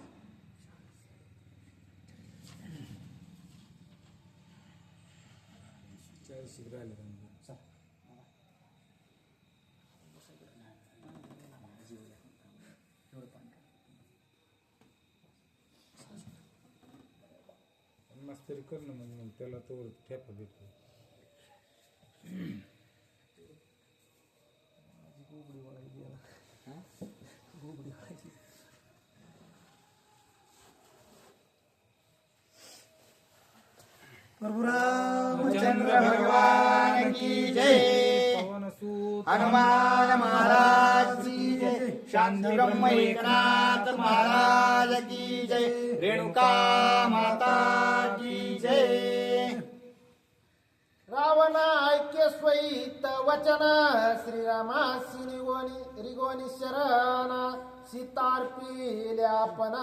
तरी कर ना मग त्याला तो ठेपा भेटतो. प्रभु रामचंद्र भगवान की जय. हनुमान महाराज की जय. शांती ब्रह्म एकनाथ महाराज की जय. रेणुका माता की जय. रावण ऐक्य स्वैत वचन श्रीरामासी रिगोनी शरण सीतार्पिल्यापन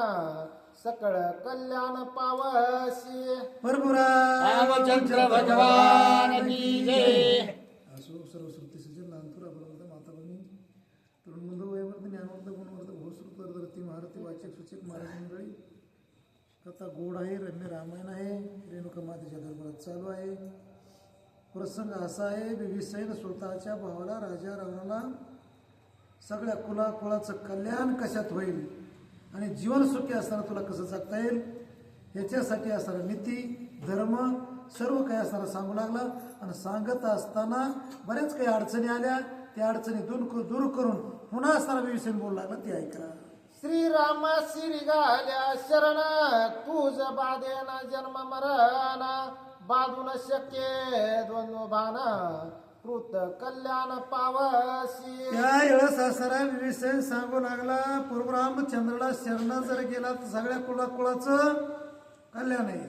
सकळ कल्याण पावसी. प्रभु रामचंद्र भगवान की जय. सर्वश्रुती सजन नांतुर अपरवृद्ध माताभूमी तरुण बंधू वयवर्ध ज्ञानवर्ध गुणवर्ध भूश्रुत धरती महारथी वाचक सूचक महाराज मंडळी कथा गोड आहे, रम्य रामायण आहे, रेणुका मातेच्या दरबारात चालू आहे. प्रसंग असा आहे, बिभीषण स्वतःच्या भावाला राजा रावणाला सगळ्या कुळाचं कल्याण कशात होईल आणि जीवन सुखी असताना तुला कसं जगता येईल ह्याच्यासाठी असणारा नीती धर्म सर्व काही असणारा सांगू लागला आणि सांगत असताना बऱ्याच काही अडचणी आल्या, त्या अडचणी दूर करून पुन्हा असणारा बिभीषण बोलू लागला ते ऐका. श्रीरामासी रिगाल्या शरण तुझ बाधेन जन्म मरण बाधून शक्य द्वंद्वभान कृत कल्याण पावसी. त्या वेळेस असारा विषय सांगू लागला रामचंद्राला शरण जर गेला तर सगळ्या कुळाचं कल्याण आहे,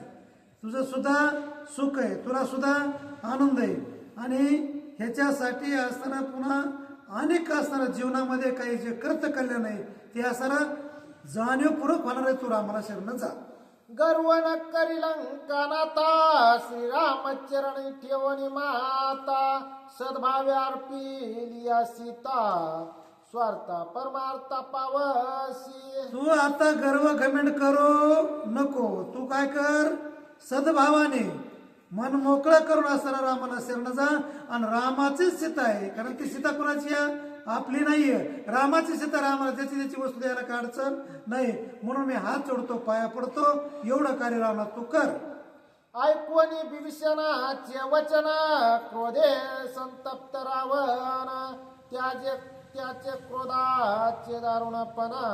तुझं सुद्धा सुख आहे, तुला सुद्धा आनंद आहे. आणि ह्याच्यासाठी असताना पुन्हा अनेक असताना जीवनामध्ये काही जे कर्त कल्याण आहे ते असताना जाणीवपूर्वक होणार आहे. तू रामाला शरण जा. गर्व न करी लंकानाथा श्रीरामचरणी ठेवणी माता सद्भावे अर्पिलिया सीता स्वार्था परमार्था पावसी. तू आता गर्व घमेंड करू नको, तू काय कर सद्भावाने मन मोकळं करून असताना रामाला शरण जा. आणि रामाचीच सीता आहे, कारण ती सीता कोणाची आहे? आपली नाहीये. रामाची सीता रामाला त्याची त्याची वस्तू द्यायला काय अडचण नाही. म्हणून मी हात जोडतो, पाया पडतो, एवढं कार्य रामा तू कर. ऐकवणी विभीषणाचे वचन क्रोधे संतप्त रावण त्याचे क्रोधाचे दारुणपणा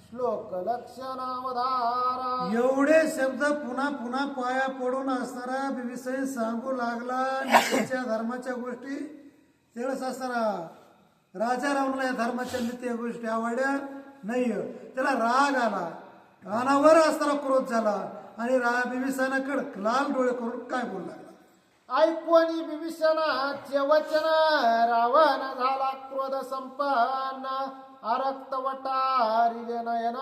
श्लोक लक्षणावधारा. एवढे शब्द पुन्हा पुन्हा पाया पडून असणारा विषय सांगू लागला. त्याच्या धर्माच्या गोष्टी त्यावेळेस असताना राजा रावणाला या धर्माच्या नित्य गोष्टी आवडल्या नाही. त्याला राग आला, रानावर असताना क्रोध झाला आणि बिभीषणाकडे लाल डोळे करून काय बोलू लागला. ऐकवणी विभीषणाचे वचन रावण झाला क्रोध संपन्न अरक्त वटारिले नयन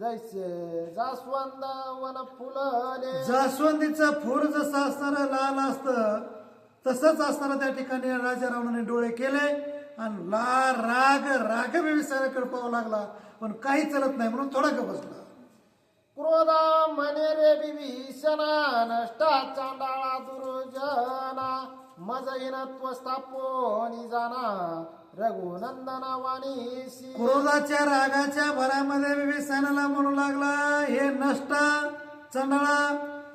जैसे जास्वंद वन फुलले. जास्वंदीचं फूल जसं असणारं लाल असतं तसंच असताना त्या ठिकाणी राजा रावणाने डोळे केले आणि राग बिभीषणाकडे पाहू लागला. पण काही चलत नाही म्हणून थोडा ग बसला. क्रोधा म्हणे रे विभीषणा नष्टा चांडाळा दुर्जना मजहीनत्व स्थापोनी जाना रघुनंदना वाणीसी. क्रोधाच्या रागाच्या भरामध्ये बिभीषणाला म्हणू लागला, हे नष्टा चंडाळा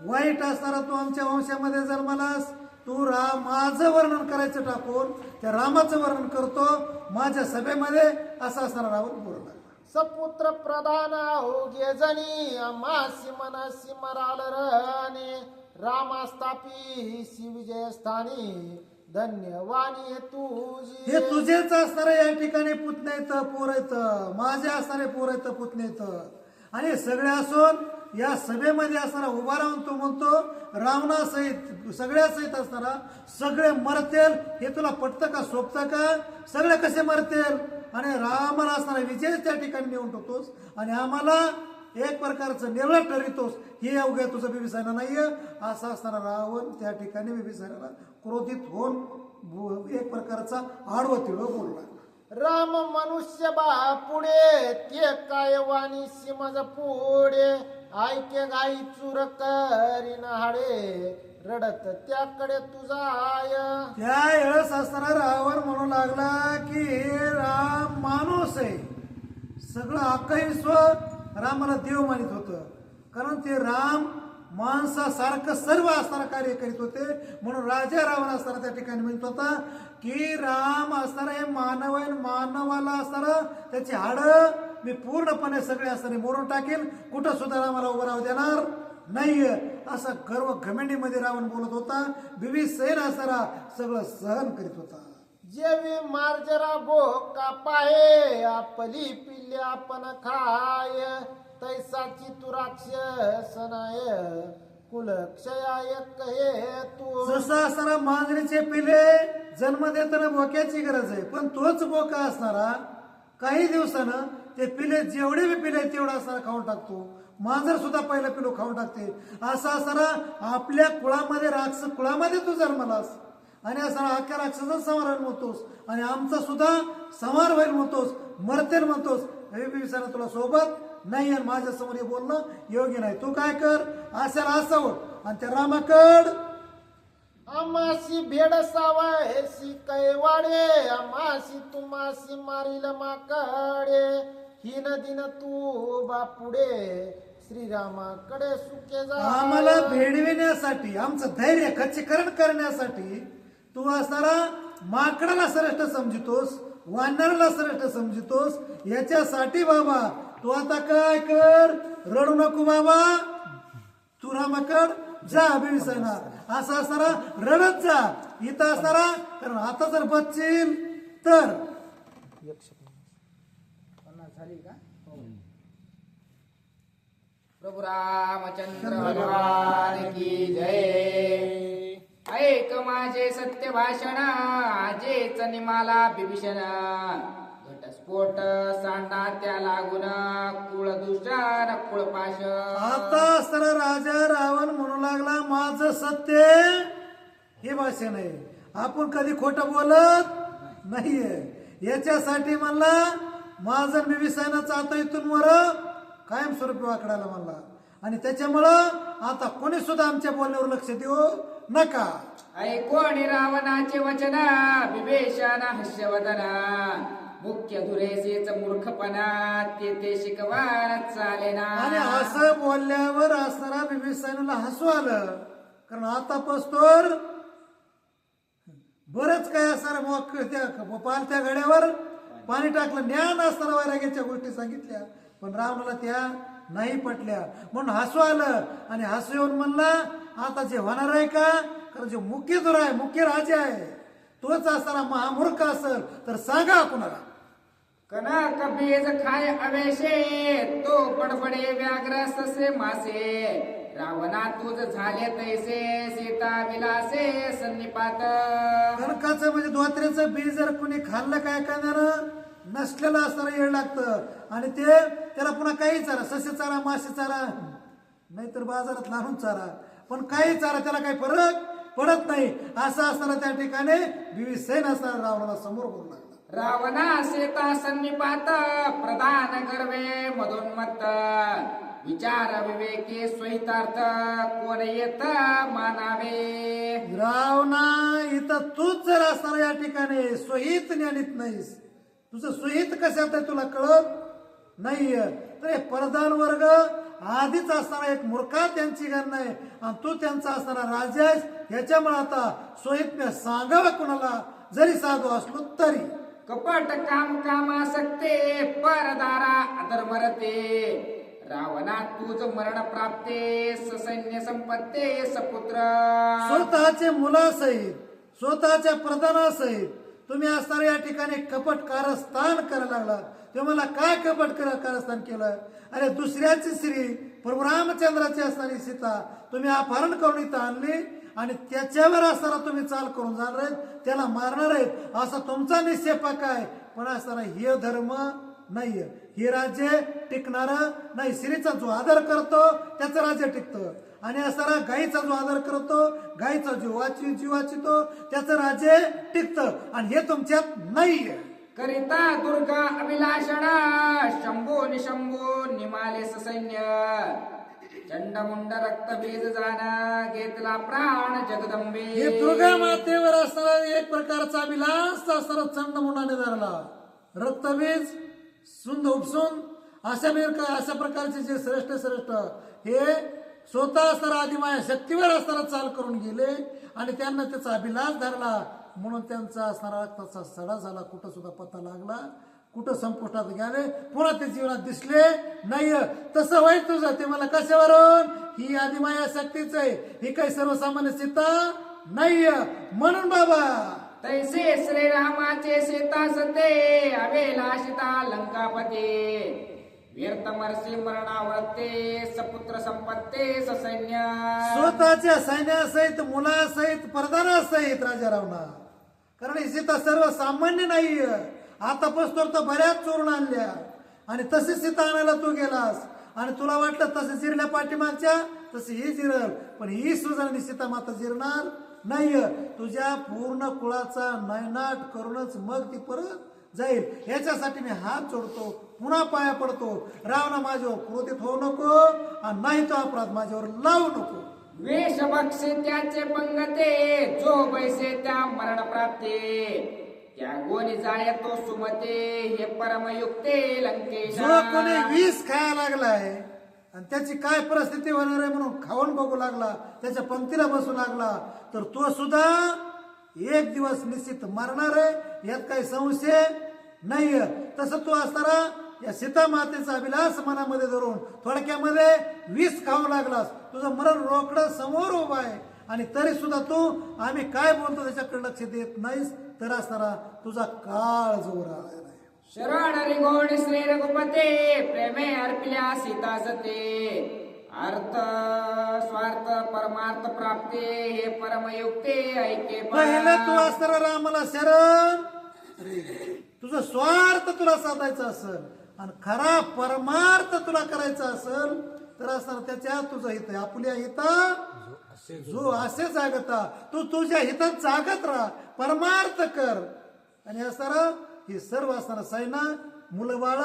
वाईट असणारा तू आमच्या वंशामध्ये जन्मलास. तू माझं वर्णन करायचं टाकून त्या रामाचं वर्णन करतो माझ्या सभेमध्ये, असं असणारा रावण बोलू लागला. सपुत्र प्रधान होगे जनी मासी मनसी मराल रणे रामास्थापी विजय स्थानी धन्यवाणी तुझी. हे तुझेच असणारे या ठिकाणी पुतणे येतं, पोर येतं, माझे असणारे पोर येतं, पुतणे येतं. आणि सगळे असून या सभेमध्ये असणारा उभा राहून तो म्हणतो रावणासहित सगळ्या सहित असणारा सगळे मरतेल. हे तुला पटतं का, सोपतं का? सगळे कसे मरतेल? आणि रामाला असणारा विजय त्या ठिकाणी नेऊन ठेवतोस आणि आम्हाला एक प्रकारचं निवळ ठरवितोस. हे अवघ्या तुझं बिभीषणा नाहीये. असा असणारा रावण त्या ठिकाणी बिभीषणाला क्रोधित होऊन एक प्रकारचा आडवं तिळं बोलला. राम मनुष्य बा पुढे ते काय वाणी सिमज पुढे ऐके गाई चूर करीन हाडे रडत त्याकडे तुझाय. त्या वेळेस असताना रावण म्हणू लागला की हे राम माणूस आहे. सगळं अख्खं विश्व रामाला देव मानित होतं, कारण ते राम माणसासारखं सर्व असताना कार्य करीत होते. म्हणून राजा रावण असताना त्या ठिकाणी म्हणत होता की राम असताना हे मानव आहे, मानवाला असताना त्याची हाडं मी पूर्णपणे सगळे असताना मोडून टाकेल, कुठं सुद्धा रामाला उभं राहू देणार नाहीये. असा गर्व घमेंडीमध्ये रावण बोलत होता. बिभीषण असताना सगळं सहन करीत होता. जेवी मार्जरा बोका पाहे आपली पिल्ले आपण खाय तैसाची तू राक्षस नाय कुलक्षया कहे तू. जसं असताना मांजरीचे पिले जन्म देताना बोक्याची गरज आहे, पण तोच बोका असणारा काही दिवसानं ते पिले जेवढे बी पिले तेवढा असताना खाऊन टाकतो. मांजर सुद्धा पहिलं पिलो खाऊन टाकते. असं असताना आपल्या कुळामध्ये राक्षस कुळामध्ये तू जन्मलास आणि असताना अख्ख्या राक्षसाचा संहार होईल म्हणतोस आणि आमचा सुद्धा संहार होईल म्हणतोस, मरतेल म्हणतोस. हे बिभीषणा तुला सोबत नाही आणि माझ्या समोर हे बोलणं योग्य नाही. तू काय कर, असेल असावं आणि त्या रामाकड आमासी भेड सावायसी कैवाडे आमासी तुमासी मारिल माकडे ही नदीन तू बापुडे श्रीरामाकडे सुखे जा. आम्हाला भेडविण्यासाठी आमचं धैर्य खच्चीकरण करण्यासाठी तू असणारा माकडाला श्रेष्ठ समजितोस वानराला श्रेष्ठ समजतोस. याच्यासाठी बाबा तू आता काय कर, रडू नको बाबा, तू रामाकड जा बिभीषणा. असा असणारा रडत जा इथं असणारा, कारण आता जर बचशील तर झाली का? प्रभू रामचंद्र भगवान की जय. ऐक माझे सत्य भाषण, आजेच निमाला बिभीषण. घटस्फोट सांडा त्या लागून, कुळ दुष्टान कुळपाश. आता असणारा राजा रावण म्हणू लागला माझं सत्य हे भाषण आहे. आपण कधी खोटं बोलत नाहीये. याच्यासाठी म्हणला माझं बिभीषणाचं आता इथून वर कायमस्वरूपी वाकडायला म्हणला. आणि त्याच्यामुळं आता कोणी सुद्धा आमच्या बोलण्यावर लक्ष देऊ नका. ऐकोण रावणाचे वचन, बिभीषण हर्षवदन. मुख्य धुरेसेच मूर्खपणा, ते शिकवान चालेना. आणि असं बोलल्यावर असणारा बिभीषणाला हसू आलं, कारण आता पस्तोर बरंच काय असणार. मग त्या पालत्या घड्यावर पाणी टाकलं, ज्ञान असणारा वैराग्याच्या गोष्टी सांगितल्या, पण रावणाला त्या नाही पटल्या. म्हणून हसू आलं आणि हसू येऊन म्हणला आता जे होणार आहे का, कारण जे मुख्य धुर आहे, मुख्य राजा आहे, तोच असताना महामूर्ख असेल तर सांगा कुणाला. कनक बीज खाय अवेशे, तो बडबडे व्याघ्र ससे मासे. रावणा तुझ झाले तैसे, सीता विलासे सन्निपात. कणकाचं म्हणजे धोत्र्याचं बीज जर कुणी खाल्लं काय करणार, नसलेलं असणारं येळ लागतं. आणि ते त्याला पुन्हा काही चारा, सस्य चारा, मासे चारा, नाहीतर बाजारात लावून चारा, पण काही चारा त्याला काही फरक पडत नाही. असं असताना त्या ठिकाणी बिभीषण असणारा रावणाला समोर बोलू लागला. रावणा सीता सन्निपात, प्रधान गर्वे मधोन्मत्त. विचार विवेके स्वहितार्थ, कोण येत मानावे. रावणा इथं तूच जर असणार या ठिकाणी स्वहित ज्ञानीत नाहीस, तुझं स्वहित कशात आहे तुला कळत नाहीये, तर हे प्रधान वर्ग आधीच असणारा एक मूर्खा त्यांची गण आहे, आणि तू त्यांचा असणारा राजा आहेस. याच्यामुळे आता स्वहित मी सांगावं कुणाला जरी साधू असलो तरी. कपट काम कामासक्ते, परदारा अधर्मरते. रावणा तुझ मरण प्राप्ते, ससैन्य संपत्ते सपुत्र. स्वतःचे मुलासहित, स्वतःच्या प्रधानासहित तुम्ही असणाऱ्या या ठिकाणी कपट कारस्थान करायला लागला. ते मला काय कपट कारस्थान केलं? अरे दुसऱ्याची स्त्री प्रभू रामचंद्राची असणारी सीता तुम्ही अपहरण करून इथं आणली, आणि त्याच्यावर असताना तुम्ही चाल करून जाणार आहेत, त्याला मारणार आहेत, असा तुमचा निश्चय पक्का आहे. पण असताना हे धर्म नाहीये, हे राज्य टिकणार नाही. स्त्रीचा जो आदर करतो त्याचं राज्य टिकतं, आणि असताना गाईचा जो आदर करतो, गाईचा जीव वाचितो त्याचं राज्य टिकतं, आणि हे तुमच्यात नाहीये. करिता दुर्गा अभिलाषण, शंभो निशंभो निमाले ससैन्य. चंडमुंड रक्त बीज जाण, घेतला प्राण जगदंबे. हे दुर्गा मातेवर असणारा एक प्रकारचा अभिलाष असणारा चंडमुंडाने धरला. रक्तबीज सुंद उपसून अशा प्रकारचे जे श्रेष्ठ हे स्वतः असणारा आदिमाया शक्तीवर असणारा चाल करून गेले, आणि त्यांना त्याचा अभिलाष धरला. म्हणून त्यांचा असणारा रक्ताचा सडा झाला, कुठं सुद्धा पत्ता लागला, कुठं संपुष्टात गेले, पुन्हा ते जीवनात दिसले नाही. तसं वाईट तुझं ते मला कशावरून, ही आदिमाया शक्तीच आहे, ही काही सर्वसामान्य सीता नाहीये. म्हणून बाबा तैसे श्रीरामाचे सीता सते, अभिलाषिता लंकापती. व्यर्थ मरसी मरणावरते, सपुत्र संपत्ते ससैन्य. स्वतःच्या सैन्यासहित, मुलासहित, प्रधानासहित राजा रावणा, कारण ही सीता सर्वसामान्य नाहीये. आतापासून तर बऱ्याच चोरून आणल्या, आणि तशी सीता आणायला तू गेलास, आणि तुला वाटलं तसे जिरल्या पाठीमागच्या तशी ही जिरल, पण ही सुजानी सीता माता जिरणार नाहीये. तुझ्या पूर्ण कुळाचा नायनाट करूनच मग ती परत जाईल. याच्यासाठी मी हात जोडतो, पुन्हा पाया पडतो. रावणा माझ्यावर क्रोधित होऊ नको, आणि नाही तो अपराध माझ्यावर लावू नको. वेश बक्षे त्याचे पंगते, जो बैसे त्या मरण प्राप्ते. त्या गोनी जाय तो सुमते, हे परमयुक्ते लंकेश. जो कोणी विष खायला लागलाय आणि त्याची काय परिस्थिती होणार आहे म्हणून खाऊन बघू लागला, त्याच्या पंक्तीला बसू लागला, तर तो सुद्धा एक दिवस निश्चित मरणार आहे, यात काही संशय नाही तसं तू असताना या सीता मातेचा अभिलाष मनामध्ये धरून थोडक्यामध्ये विष खाऊ लागलास. तुझं मरण रोकडं समोर उभं आहे आणि तरी सुद्धा तू आम्ही काय बोलतो त्याच्याकडे लक्ष देत नाहीस. तर असताना तुझा काळ जोर आलेला आहे. शरण रिगोड श्री रघुपते प्रेमे अर्पिल्या सीता सते. अर्थ स्वार्थ परमार्थ प्राप्ते हे परमयुक्ते ऐके पहिलं तू असताना रामाला शरण, तुझं स्वार्थ तुला साधायचा असेल आणि खरा परमार्थ तुला करायचा असेल तर असताना त्याच्यात तुझं हित आहे. आपल्या हिता जो असे जागता तू तुझ्या हितात जागत राहा, परमार्थ कर. आणि असताना हे सर्व असताना सैना मुलं बाळ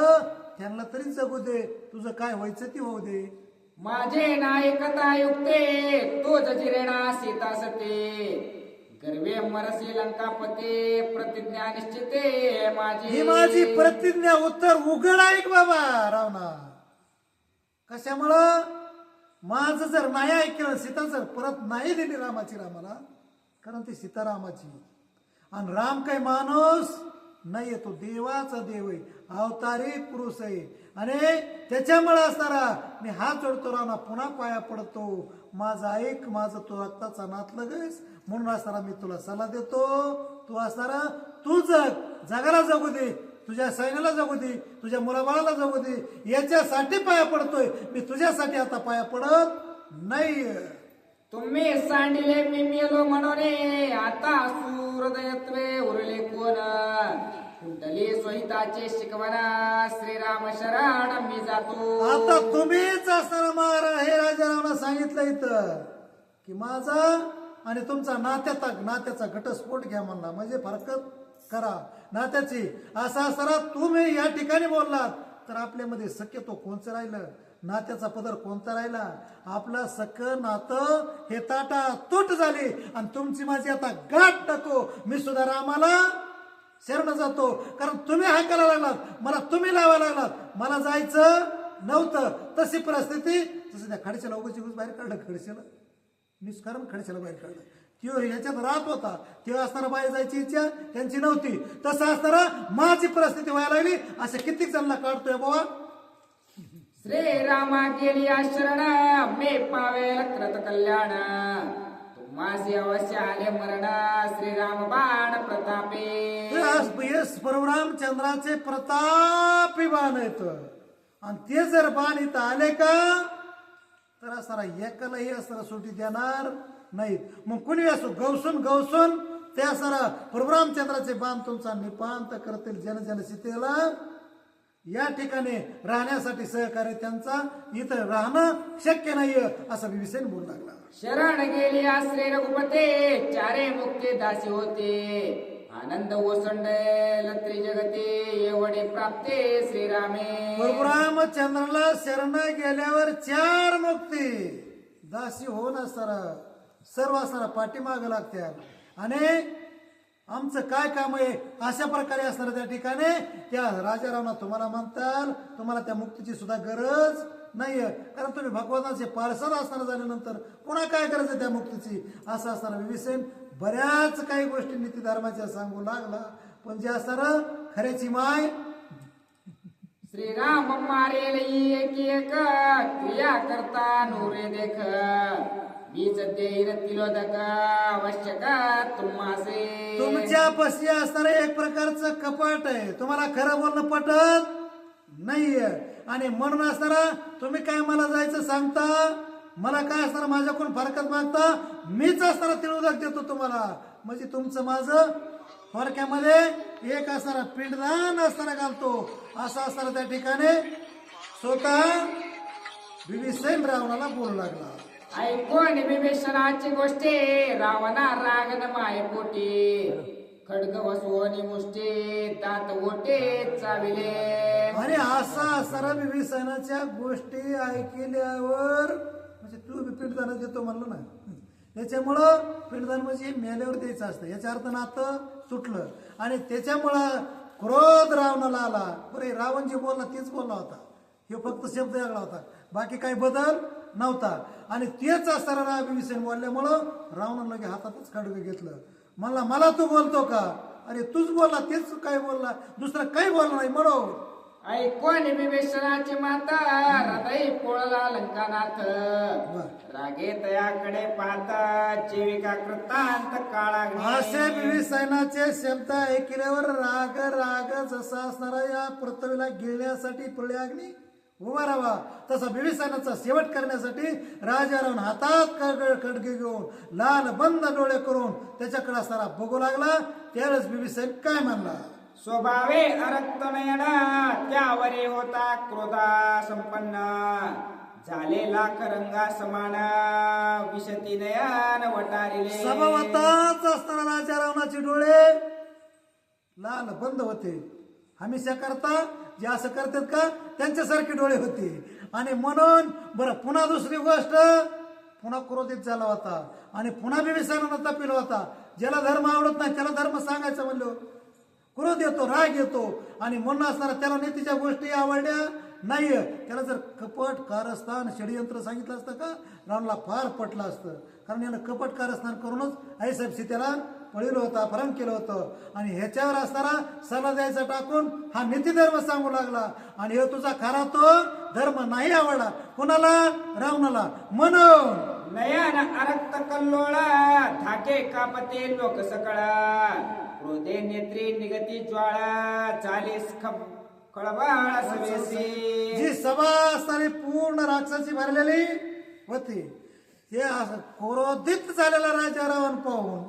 त्यांना तरी जगू दे, तुझं काय व्हायचं ती होऊ दे. माझे नायकता युक्ते तो जजिरेणा सीता सते. गर्वे मरसी लंकापते प्रतिज्ञा निश्चिते ही माझी. माझी प्रतिज्ञा उत्तर उघड ऐक बाबा रावणा. कशामुळं माझं जर नाही ऐकलं, सीता जर परत नाही दिली रामाला, कारण ती सीता रामाची आणि राम काही माणूस नाही, तो देवाचा देव आहे, अवतारी पुरुष आहे. आणि त्याच्यामुळे असणारा मी हात जोडतो रावणा, पुन्हा पाया पडतो, माझा ऐक, माझं तू रक्ताचा नातलग आहेस म्हणून असणारा मी तुला सल्ला देतो. तू असणारा तू जगाला जगू दे, तुझ्या सैन्याला जगू दे, तुझ्या मुलाबाळाला जगू दे, याच्यासाठी पाया पडतोय मी, तुझ्यासाठी आता पाया पडत नाही. तुम्ही सांडिले मी मेलो म्हणून आता सूरदयत्वे उरले कोण. कुंडली सोहिताचे शिकवना श्रीराम शरण मी जातो. आता तुम्हीच असताना महाराज हे राजा रावणा सांगितलं इथं की माझा आणि तुमचा नात्याचा घटस्फोट घ्या म्हणला, म्हणजे फरकत करा नात्याची. असा असताना तुम्ही या ठिकाणी बोललात तर आपल्यामध्ये शक्यतो कोणचं राहिलं, नात्याचा पदर कोणता राहिला. आपलं सगळं नातं हे ताटा तूट झाली आणि तुमची माझी आता गाठ टाको. मी सुद्धा रामाला शरण जातो, कारण तुम्ही हाकायला लागलात, मला तुम्ही लावायला लागलात, मला जायचं नव्हतं. तशी परिस्थिती तसं त्या खडशेला उगाची बाहेर काढलं, खडशेला निष्कारण खडशेला बाहेर काढलं. त्यो ह्याच्यात राहत होता, तेव्हा असताना बाहेर जायची इच्छा त्यांची नव्हती. तसं असताना माझी परिस्थिती व्हायला लागली. असे कित्येक जणांना काढतोय बाबा. श्रीरामा गेली शरण मे पावेल कृत कल्याण. माझे अवश्य आले मरण श्रीराम बाण प्रतापे. परमरामचंद्राचे प्रतापी बाण येत आणि ते जर बाण इथं आले का तर असताना एकालाही असताना सुटी देणार नाहीत. मग कुणी असो गवसून ते असताना परमरामचंद्राचे बाण तुमचा निपांत करतील. जन सीतेला या ठिकाणी राहण्यासाठी सहकार्य त्यांचा इथं राहणं शक्य नाहीये असं विभीषण बोलू लागला. शरण गेली श्री रघुपते चारे मुक्ते दासी होते. आनंद ओसंडल त्रिजगते एवढे प्राप्ते श्रीरामे. परशुरामचंद्राला शरण गेल्यावर 4 मुक्ती दासी होऊन असताना सर्व असताना पाठीमाग लागतात आणि आमचं काय काम आहे अशा प्रकारे असणार त्या ठिकाणी त्या राजा रावणा तुम्हाला म्हणताल तुम्हाला त्या मुक्तीची सुद्धा गरज नाहीये, कारण तुम्ही भगवंताचे पार्षद असताना झाल्यानंतर पुन्हा काय गरज आहे त्या मुक्तीची. असं असताना विभीषण बऱ्याच काही गोष्टी नीती धर्माच्या सांगू लागला, पण जे असणार खऱ्याची माय श्रीराम मारेल एक एक क्रिया करता नोरे देख. बीज देईन तिलोदक आवश्यक तुम्हासे. तुमच्यापाशी असणारं एक प्रकारचं कपट आहे, तुम्हाला खरं बोलणं पटत नाहीये आणि म्हणून असणारा तुम्ही काय मला जायचं सांगता, मला काय असणार माझ्याकडून फरकत मागता, मीच असणारा तिलोदक देतो तुम्हाला. म्हणजे तुमचं माझं फरक्यामध्ये एक असणारा पिंडदान असताना घालतो असं असताना त्या ठिकाणी स्वतः विभीषण रावणाला बोलू लागला. ऐकून विभीषणाची गोष्टी रावणा रागन माय पोटी. खडग वसवणी मुष्टी दात ओटे चाविले. आणि असा असणारा विभीषणाच्या गोष्टी ऐकल्यावर म्हणजे तू पिंडदान देतो म्हणलं ना, त्याच्यामुळं पिंडदान म्हणजे मेल्यावर द्यायचं असतं, याच्या अर्थ नातं सुटलं आणि त्याच्यामुळं क्रोध रावणाला आला. बरे रावण जे बोलला तेच बोलला होता, हे फक्त शब्द वेगळा होता, बाकी काही बदल नव्हता. आणि तेच असताना विभीषण बोलल्यामुळं रावणाला लगे हातातच खडग घेतलं. मला तू बोलतो का अरे तूच बोलला, तेच काय बोलला, दुसरं काही बोलला नाही म्हणून. ऐकून विभीषणाची माता हृदय पोळला लंकानाथ. रागे तयाकडे पाहता जीविका कृतांत काळाग्नी. असे विभीषणाचे शब्द ऐकल्यावर राग राग जसा असणारा या पृथ्वीला गिळण्यासाठी प्रलयाग्नी उभा राहावा, तसा विभीषणाचा शेवट करण्यासाठी राजा रावण हातात खडगे घेऊन लाल बंद डोळे करून त्याच्याकडे असणारा बघू लागला. त्यावेळेस विभीषण काय म्हणला? स्वभावे अरक्त नयन त्यावरे होता क्रोधा संपन्न. झाले लाख रंगा समान विशती नयन वटारिले. स्वभावताच असताना राजा रावणाचे डोळे लाल बंद होते. हमेशा करता जे असं करतात का त्यांच्यासारखे डोळे होते. आणि म्हणून बरं पुन्हा दुसरी गोष्ट, पुन्हा क्रोधित झाला होता आणि पुन्हा विभीषणानं तपिला होता. ज्याला धर्म आवडत नाही त्याला धर्म सांगायचं म्हणलो क्रोध येतो, राग येतो. आणि म्हणून असणारा त्याला नीतीच्या गोष्टी आवडल्या नाही. त्याला जर कपट कारस्थान षडयंत्र सांगितलं असतं का रावणाला फार पटलं असतं. कारण यानं कपट कारस्थान करूनच आईसाहेब सीतेला पळिलं होतं, अपहरण केलं होतं. आणि ह्याच्यावर असणारा सल्ला द्यायचा टाकून हा नीतिधर्म सांगू लागला. आणि हे तुझा खरा तो धर्म नाही आवडला कोणाला? रावणाला. म्हणून नयन अरक्त कल्लोळा धाके कापते लोक सकळा. क्रोधे नेत्री निगती ज्वाळा झालीस खळबळ सवेसी. जी सभा असणारी पूर्ण राक्षसी भरलेली होती. ते क्रोधित झालेला राजा रावण पाहून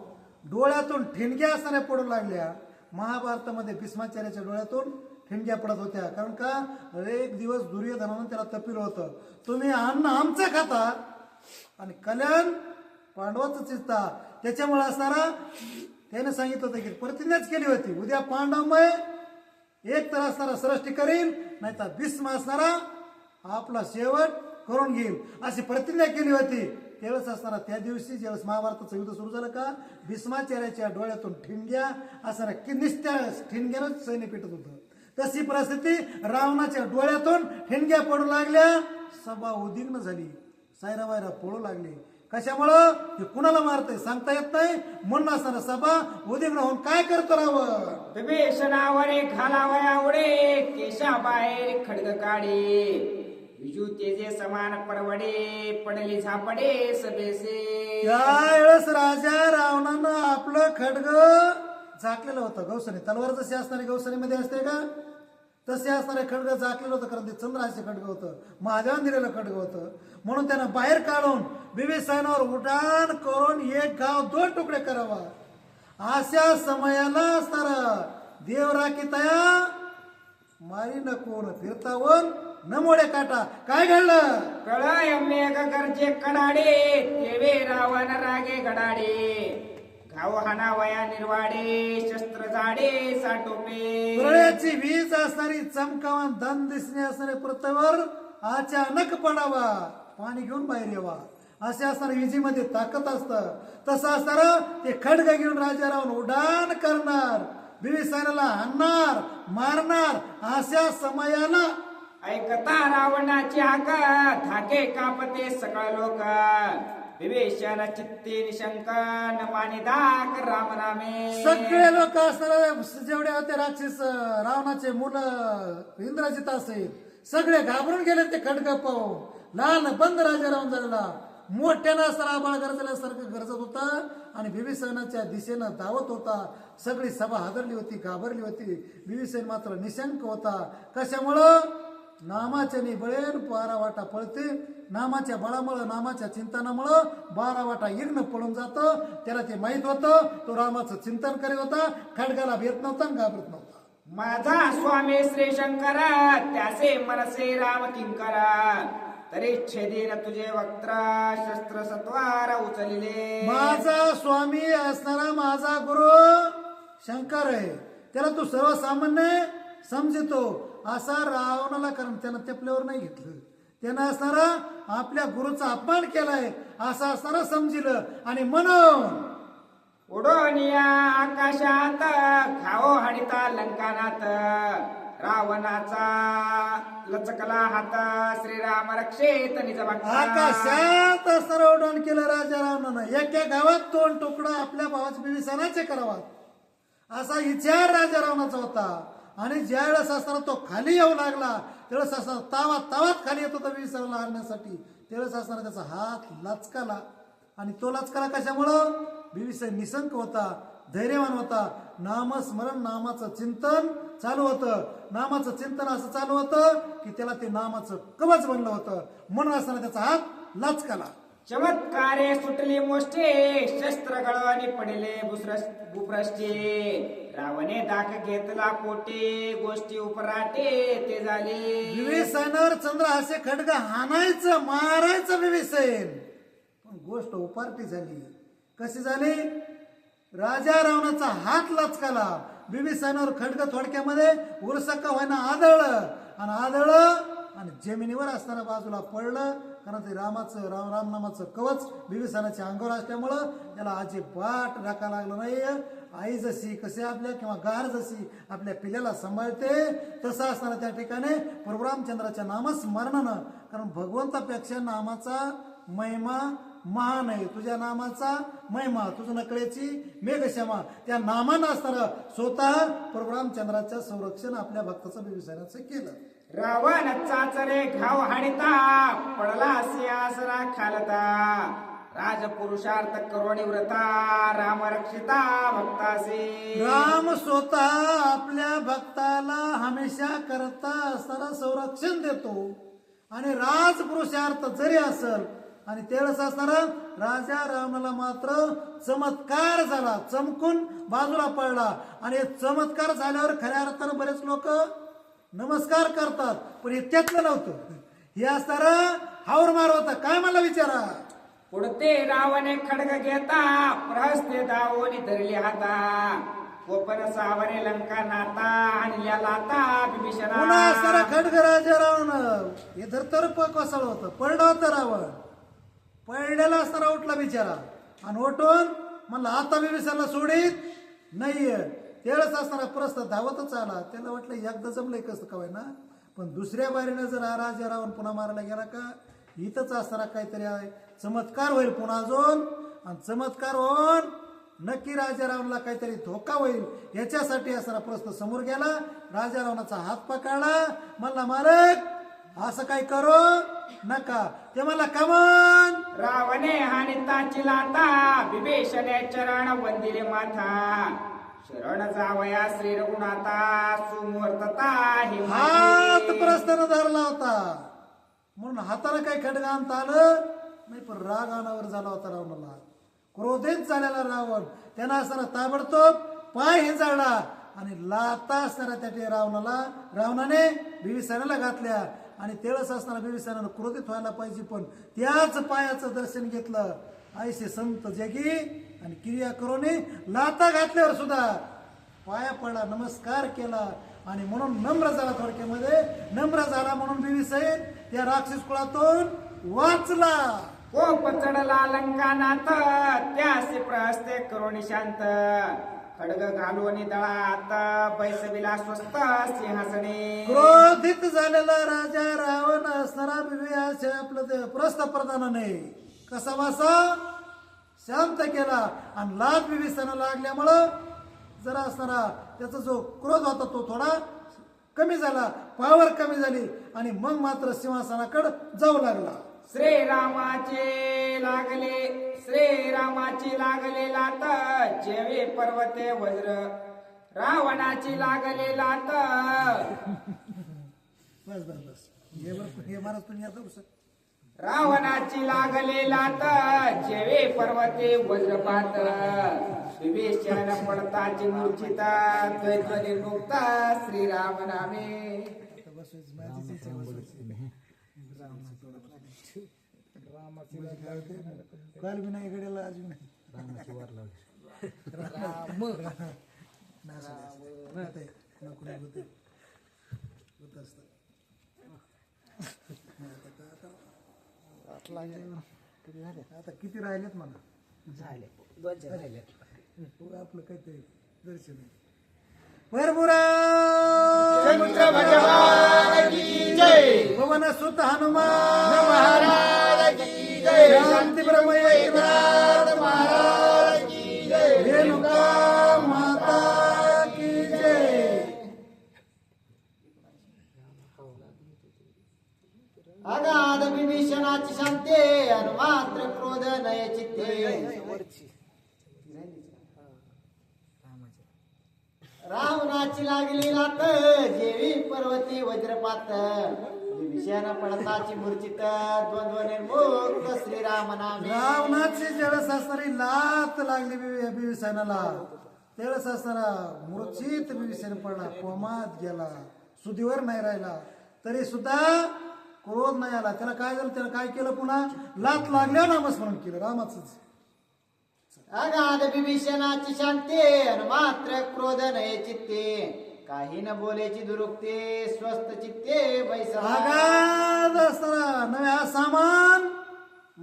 डोळ्यातून ठिणग्या असणाऱ्या पडू लागल्या. महाभारतामध्ये भीष्माचार्याच्या डोळ्यातून ठिणग्या पडत होत्या. कारण का एक दिवस दुर्योधनानं त्याला तपिलं होतं, तुम्ही अन्न आमचं खाता आणि कल्याण पांडवाचं चित्ता. त्याच्यामुळे असणारा त्याने सांगितलं होतं की प्रतिज्ञाच केली होती, उद्या पांडवमय एक तर असणारा सृष्टी करील, नाही तर भीष्म असणारा आपला शेवट करून घेईल अशी प्रतिज्ञा केली होती. त्यावेळेस असणारा त्या दिवशी ज्यावेळेस महाभारताचं युद्ध सुरू झालं का भीष्माचार्याच्या डोळ्यातून ठिणग्या असणारा की निस्त्या ठिणग्यानंच सैन्य पेटत होतं. तशी परिस्थिती रावणाच्या डोळ्यातून ठिणग्या पडू लागल्या. सभा उद्विग्न झाली, सायरा वायरा पळू लागली. कशामुळं? हे कुणाला मारतंय सांगता येत नाही. म्हणून असणारा सभा उद्विग्न होऊन काय करतो रावण? विभीषणावरे घालावया उडे केशा बाहेर खडग काढे. विजू तेजे समान परवडे पडली झापडे सभेसे. त्यावेळेस राजा रावणानं आपलं खडग झाकलेलं होतं गौसनी. तलवार जशी असणारी गौसनीमध्ये असते का तसे असणारे खडग झाकलेलं होतं. कारण ते चंद्राचे खडग होतं, महादेवान दिलेलं खडग होतं. म्हणून त्यानं बाहेर काढून विभीषणावर उड्डाण करून एक गाव 2 तुकडे करावा. अशा समयाला असणारा देव राखी तया मारी न कोण फिरतावन न मोडे काटा. काय घडलं? कळय मेघ गरजे कडाडे तेवे रावण रागे गडाडे. घाव हाणावया निर्वाडे शस्त्र जाडे साटोपे. प्रळयाची वीज असणारी चमकावान धन दिसणे असणारे पृथ्वीवर अचानक पडावा, पाणी घेऊन बाहेर यावा. असे असणाऱ्या विजेमध्ये ताकद असतं. तसं असणार ते खडग घेऊन राजा रावण उड्डाण करणार, विभीषणाला हाणणार, मारणार. अशा समयाला ऐकता रावणाची हाका धाके कापते सकळ लोक. विभीषण चित्ती निशंक न मानी धाक राम नामे. सगळे लोक असणारे जेवढे होते राक्षस रावणाचे मुलं इंद्रजित असेल सगळे घाबरून गेले ते खडग पाहून. लाल बंद राजा रावण झालेला मोठ्यानं असताना आबाळ गरजल्यासारखं गरजत होता आणि विभीषणाच्या दिशेनं धावत होता. सगळी सभा हादरली होती, घाबरली होती. विभीषण मात्र निशंक होता. कशामुळं? नामाच्या बळेन 12 वाटा पळते. नामाच्या बळामुळं, नामाच्या चिंतनामुळं 12 वाटा इग्न पळून जातो. त्याला ते माहित होतं. तो रामाचं चिंतन करीत होता, खडगाला भेट नव्हता आणि घाबरत नव्हता. माझा स्वामी श्री शंकर त्याचे मनसे राम किंकरा. तरी छेदीन तुझे वक्त्र शस्त्र सत्वार उचलिले. माझा स्वामी असणारा माझा गुरु शंकर आहे, त्याला तू सर्वसामान्य समजतो असा रावणाला. कारण त्यानं तेपल्यावर नाही घेतलं, त्यानं असणारा आपल्या गुरुचा अपमान केलाय असं असणारा समजिलं. आणि म्हणून उडून या आकाशात घाओ हाडिता लंकानात. रावणाचा लचकला हात श्रीराम रक्षेत निज भक्ता. आकाशात असणारा उड्डाण केलं राजा रावणानं. एका गावात 2 तुकडं आपल्या भावाच्या विभीषणाचे करावा असा विचार राजा रावणाचा होता. आणि ज्या वेळेस असताना तो खाली येऊ लागला त्यावेळेस असताना तावात खाली येत होता बिंबिसाराला आणण्यासाठी. त्यावेळेस असताना त्याचा हात लचकाला. आणि तो लचकाला कशामुळं? बिंबिसार निसंक होता, धैर्यवान होता. नामस्मरण, नामाचं चिंतन चालू होतं. नामाचं चिंतन असं चालू होतं की त्याला ते नामाचं कवच बनलं होतं. म्हणून असताना त्याचा हात लचकाला. चमत्कारे सुटली मोष्टे, शस्त्र गळवानी पडले भूपृष्ठे. रावणे दाख घेतला पोटे, गोष्टी उपराटे ते झाले. बिंबिसार चंद्रहास्य खड्ग हाणायचं, मारायचं बिंबिसार. पण गोष्ट उपारटी झाली. कशी झाली? राजा रावणाचा हात लचकाला. बिंबिसार खड्ग थोडक्यामध्ये उरसक व्हायना आदळलं आणि जमिनीवर असताना बाजूला पडलं. कारण ते रामनामाचं कवच बिंबिसाराच्या अंगावर असल्यामुळं त्याला अजिबात राखा लागलं नाही. आई जशी कशी आपल्या किंवा गार जशी आपल्या पिल्याला सांभाळते तसं असताना त्या ठिकाणी परशुरामचंद्राच्या नामस्मरणानं, कारण भगवंतापेक्षा नामाचा महिमा महान आहे. तुझ्या नामाचा महिमा, तुझं नकळ्याची मेघश्यामा, त्या नामानं असताना स्वतः परशुरामचंद्राचं संरक्षण आपल्या भक्ताचं बिंबिसाराचं केलं. रावण चाचरे घाव हाणिता, पडला सिंहासना खालता. राजपुरुषार्थ करोणी व्रता, राम रक्षिता भक्तासी. राम स्वतः आपल्या भक्ताला हमेशा करता असताना संरक्षण देतो. आणि राजपुरुषार्थ जरी असेल आणि त्यावेळेस असणारा राजा रावणाला मात्र चमत्कार झाला, चमकून बाजूला पडला. आणि चमत्कार झाल्यावर खऱ्या अर्थानं बरेच लोक नमस्कार करतात, पण हे त्यातलं नव्हतं. हे असणारा हावर मार होता. काय मला विचारा? पुढते रावणे खड्ग घेता, प्रहस्ते दावोनी धरली हाता. कोपन सावरे लंका नाता, आणल्या लाता बिभीषणा. पुन्हा असणारा खड्ग राजा रावण हे धरतर कोसळ होतं, पडलं होतं रावण. पडलेला असताना उठला बिचारा आणि उठून म्हणलं आता बिंबिसारला सोडीत नाहीये. त्यावेळेस असताना प्रस्त धावतच आला. त्याला वाटलं एकदा जमलंय कसं कवाय ना, पण दुसऱ्या बारीनं जर राजा रावण पुन्हा मारायला गेला का इथंच असताना काहीतरी चमत्कार होईल पुन्हा अजून. आणि चमत्कार होऊन नक्की राजा रावणाला काहीतरी धोका होईल याच्यासाठी असताना प्रस्त समोर गेला. राजा रावणाचा हात पकडला, म्हणला मालक असं काही करू नका. ते मला कमन रावणे हानिताची लाता, बिभीषणे चरण वंदिले माथा. शरण जावया श्री रघुनाथा, सुमुहूर्तता हे हात माझे. प्रस्थान धरला होता म्हणून हाताला काही खडगा आणता आलं नाही, पण राग अनावर झाला होता रावणाला. क्रोधित झालेला रावण त्यांना असताना ताबडतोब पाय हिंजाळला आणि लाता असताना त्या रावणाने बिंबिसाराला घातल्या. आणि तेवढंच असताना बिंबिसारानं क्रोधित व्हायला पाहिजे, पण त्याच पायाचं दर्शन घेतलं. ऐसे संत जगी आणि क्रिया करून लाता घातल्यावर सुद्धा पाया पडला, नमस्कार केला. आणि म्हणून नम्र झाला. थोडक्यामध्ये नम्र झाला म्हणून बिंबिसार त्या राक्षस कुळातून वाचला. कोप चढला लंकानाथ, त्यासी प्रहस्ते करोणी शांत. खडग घालून दळात, बैसविला स्वस्त सिंहासने. क्रोधित झालेला राजा रावण असणारा बिंबिसार आपलं ते प्रस्थ प्रधानाने कसा वासा शांत केला. आणि लाद बिंबिसाराला लागल्यामुळं जरा असणारा त्याचा जो क्रोध होता तो थोडा कमी झाला, पावर कमी झाली. आणि मग मात्र सिंहासनाकडे जाऊ लागला. श्रीरामाची लागले लात, जेवे पर्वते वज्र. रावणाची लागले लात. बस हे महाराज तुम्ही आता बस. रावणाची लागले लात, जेवे पर्वते वज्रपात. विभीषण पडताची मूर्छित, द्वैत निर्मुक्त श्रीराम नामे. काल बी नाही गड्याला आज बी नाही. आता किती राहिलेत मला? झाले आपलं काहीतरी दर्शन आहे. भगवान सुत हनुमान महाराज की जय. शांती ब्रह्म एकनाथ महाराज की जय. रेणुका माता नये चित्ते रावणाची लागली लात जेवी पर्वती वज्रपात विषयानं पडताची मूर्छित द्वंद्व निर्मुक्त श्रीराम नामे रावणाची ज्यावेळेस असणारी लात लागली बिभीषणाला त्यावेळेस असणारा मूर्छित बिभीषण पडला, कोमात गेला, सुधीवर नाही राहिला, तरी सुद्धा क्रोध नाही आला. त्याला काय झालं, त्याला काय केलं, पुन्हा लात लागल्यावर नामस्मरण केलं रामाचंच. अगाध बिभीषणाची शांती अन मात्र क्रोध नये चित्ते काही न बोलेची दुरुक्ते स्वस्थ चित्ते बैसला आगाध असताना नव्या सामान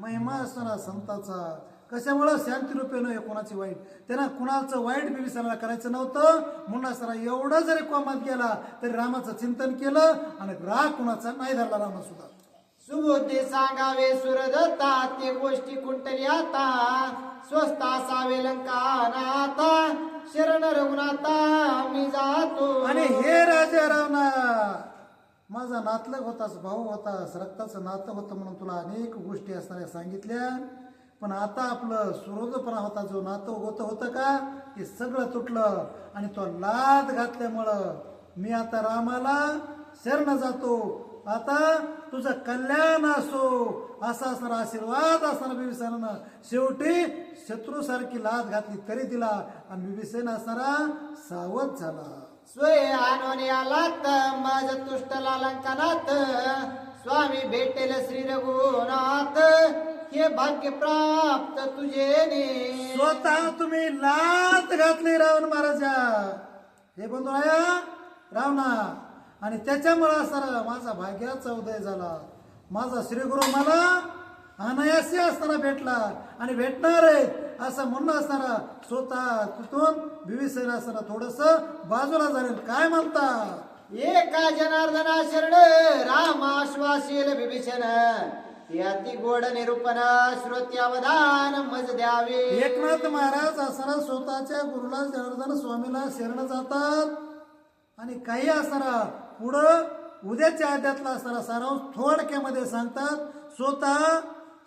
महिमा असताना संताचा कशामुळं शांती रूपे नव्हे कोणाची वाईट, त्यांना कुणाचं वाईट बिभीषणाला करायचं नव्हतं म्हणून असताना एवढं जरी कोमात गेला तरी रामाचं चिंतन केलं आणि राग कुणाचा नाही धरला रामा सुद्धा. सुबुद्धी सांगावे सुरदत्ता ते गोष्टी कुंटली आता स्वस्त असावे लंकानाता शरण रघुनाथा मी जातो. आणि हे राजा रावणा माझा नातलग होतास, भाऊ होतास, रक्ताचं नातं होतं म्हणून तुला अनेक गोष्टी असणाऱ्या सांगितल्या, पण आता आपलं सुरोधपणा होता जो नातं होतं का ते सगळं तुटलं आणि तो लाद घातल्यामुळं मी आता रामाला शरण जातो. आता तुझं कल्याण असो असा असणारा आशीर्वाद असणारा बिभीषणानं शेवटी शत्रूसारखी लाद घातली तरी दिला आणि बिभीषण असणारा सावध झाला. स्वय आणून आलात माझ तुष्टला लंकनात स्वामी भेटेल श्री रघुनाथ हे भाग्य प्राप्त तुझे स्वतः तुम्ही लात घातली रावण महाराजा हे बंधुराया रावणा आणि त्याच्यामुळे असणारा माझा भाग्याचा उदय झाला. माझा श्रीगुरु मला अनायासी असताना भेटला आणि भेटणार आहे असं म्हणणं असणारा स्वतः तिथून बिभीषण असताना थोडस बाजूला झाले. काय म्हणता, एका जनार्दना शरण राम आश्वासील बिभीषण ते अति गोड निरूपण श्रोत्यावधान मज द्यावे. एकनाथ महाराज असणारा स्वतःच्या गुरुला जनार्दन स्वामीला शरण जातात आणि काही असणारा पुढं उद्याच्या अध्यातला असणारा सारांश थोडक्यामध्ये सांगतात. स्वतः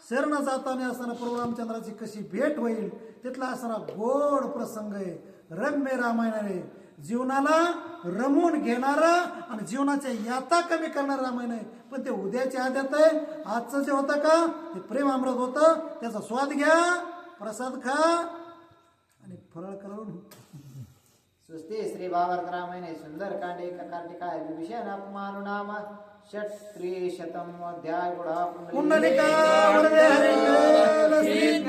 शरण जाताना असणारा प्रभू रामचंद्राची कशी भेट होईल तिथला असणारा गोड प्रसंग आहे. रम्य रामायण आहे, जीवनाला रमून घेणारा आणि जीवनाच्या याता कमी करणारं रामायण आहे. पण ते उद्याच्या आद्यात आहे. आजचं जे होतं का ते प्रेम अमृत होतं, त्याचा स्वाद घ्या, प्रसाद खा आणि फराळ करून. सुस्ते श्री भावार्थ रामायणे सुंदर कांडे कार्तिकाय विभीषण अपमानु नाम षट् शतम अध्याय गुढा पुंडलिका वरदे हरिकेल श्री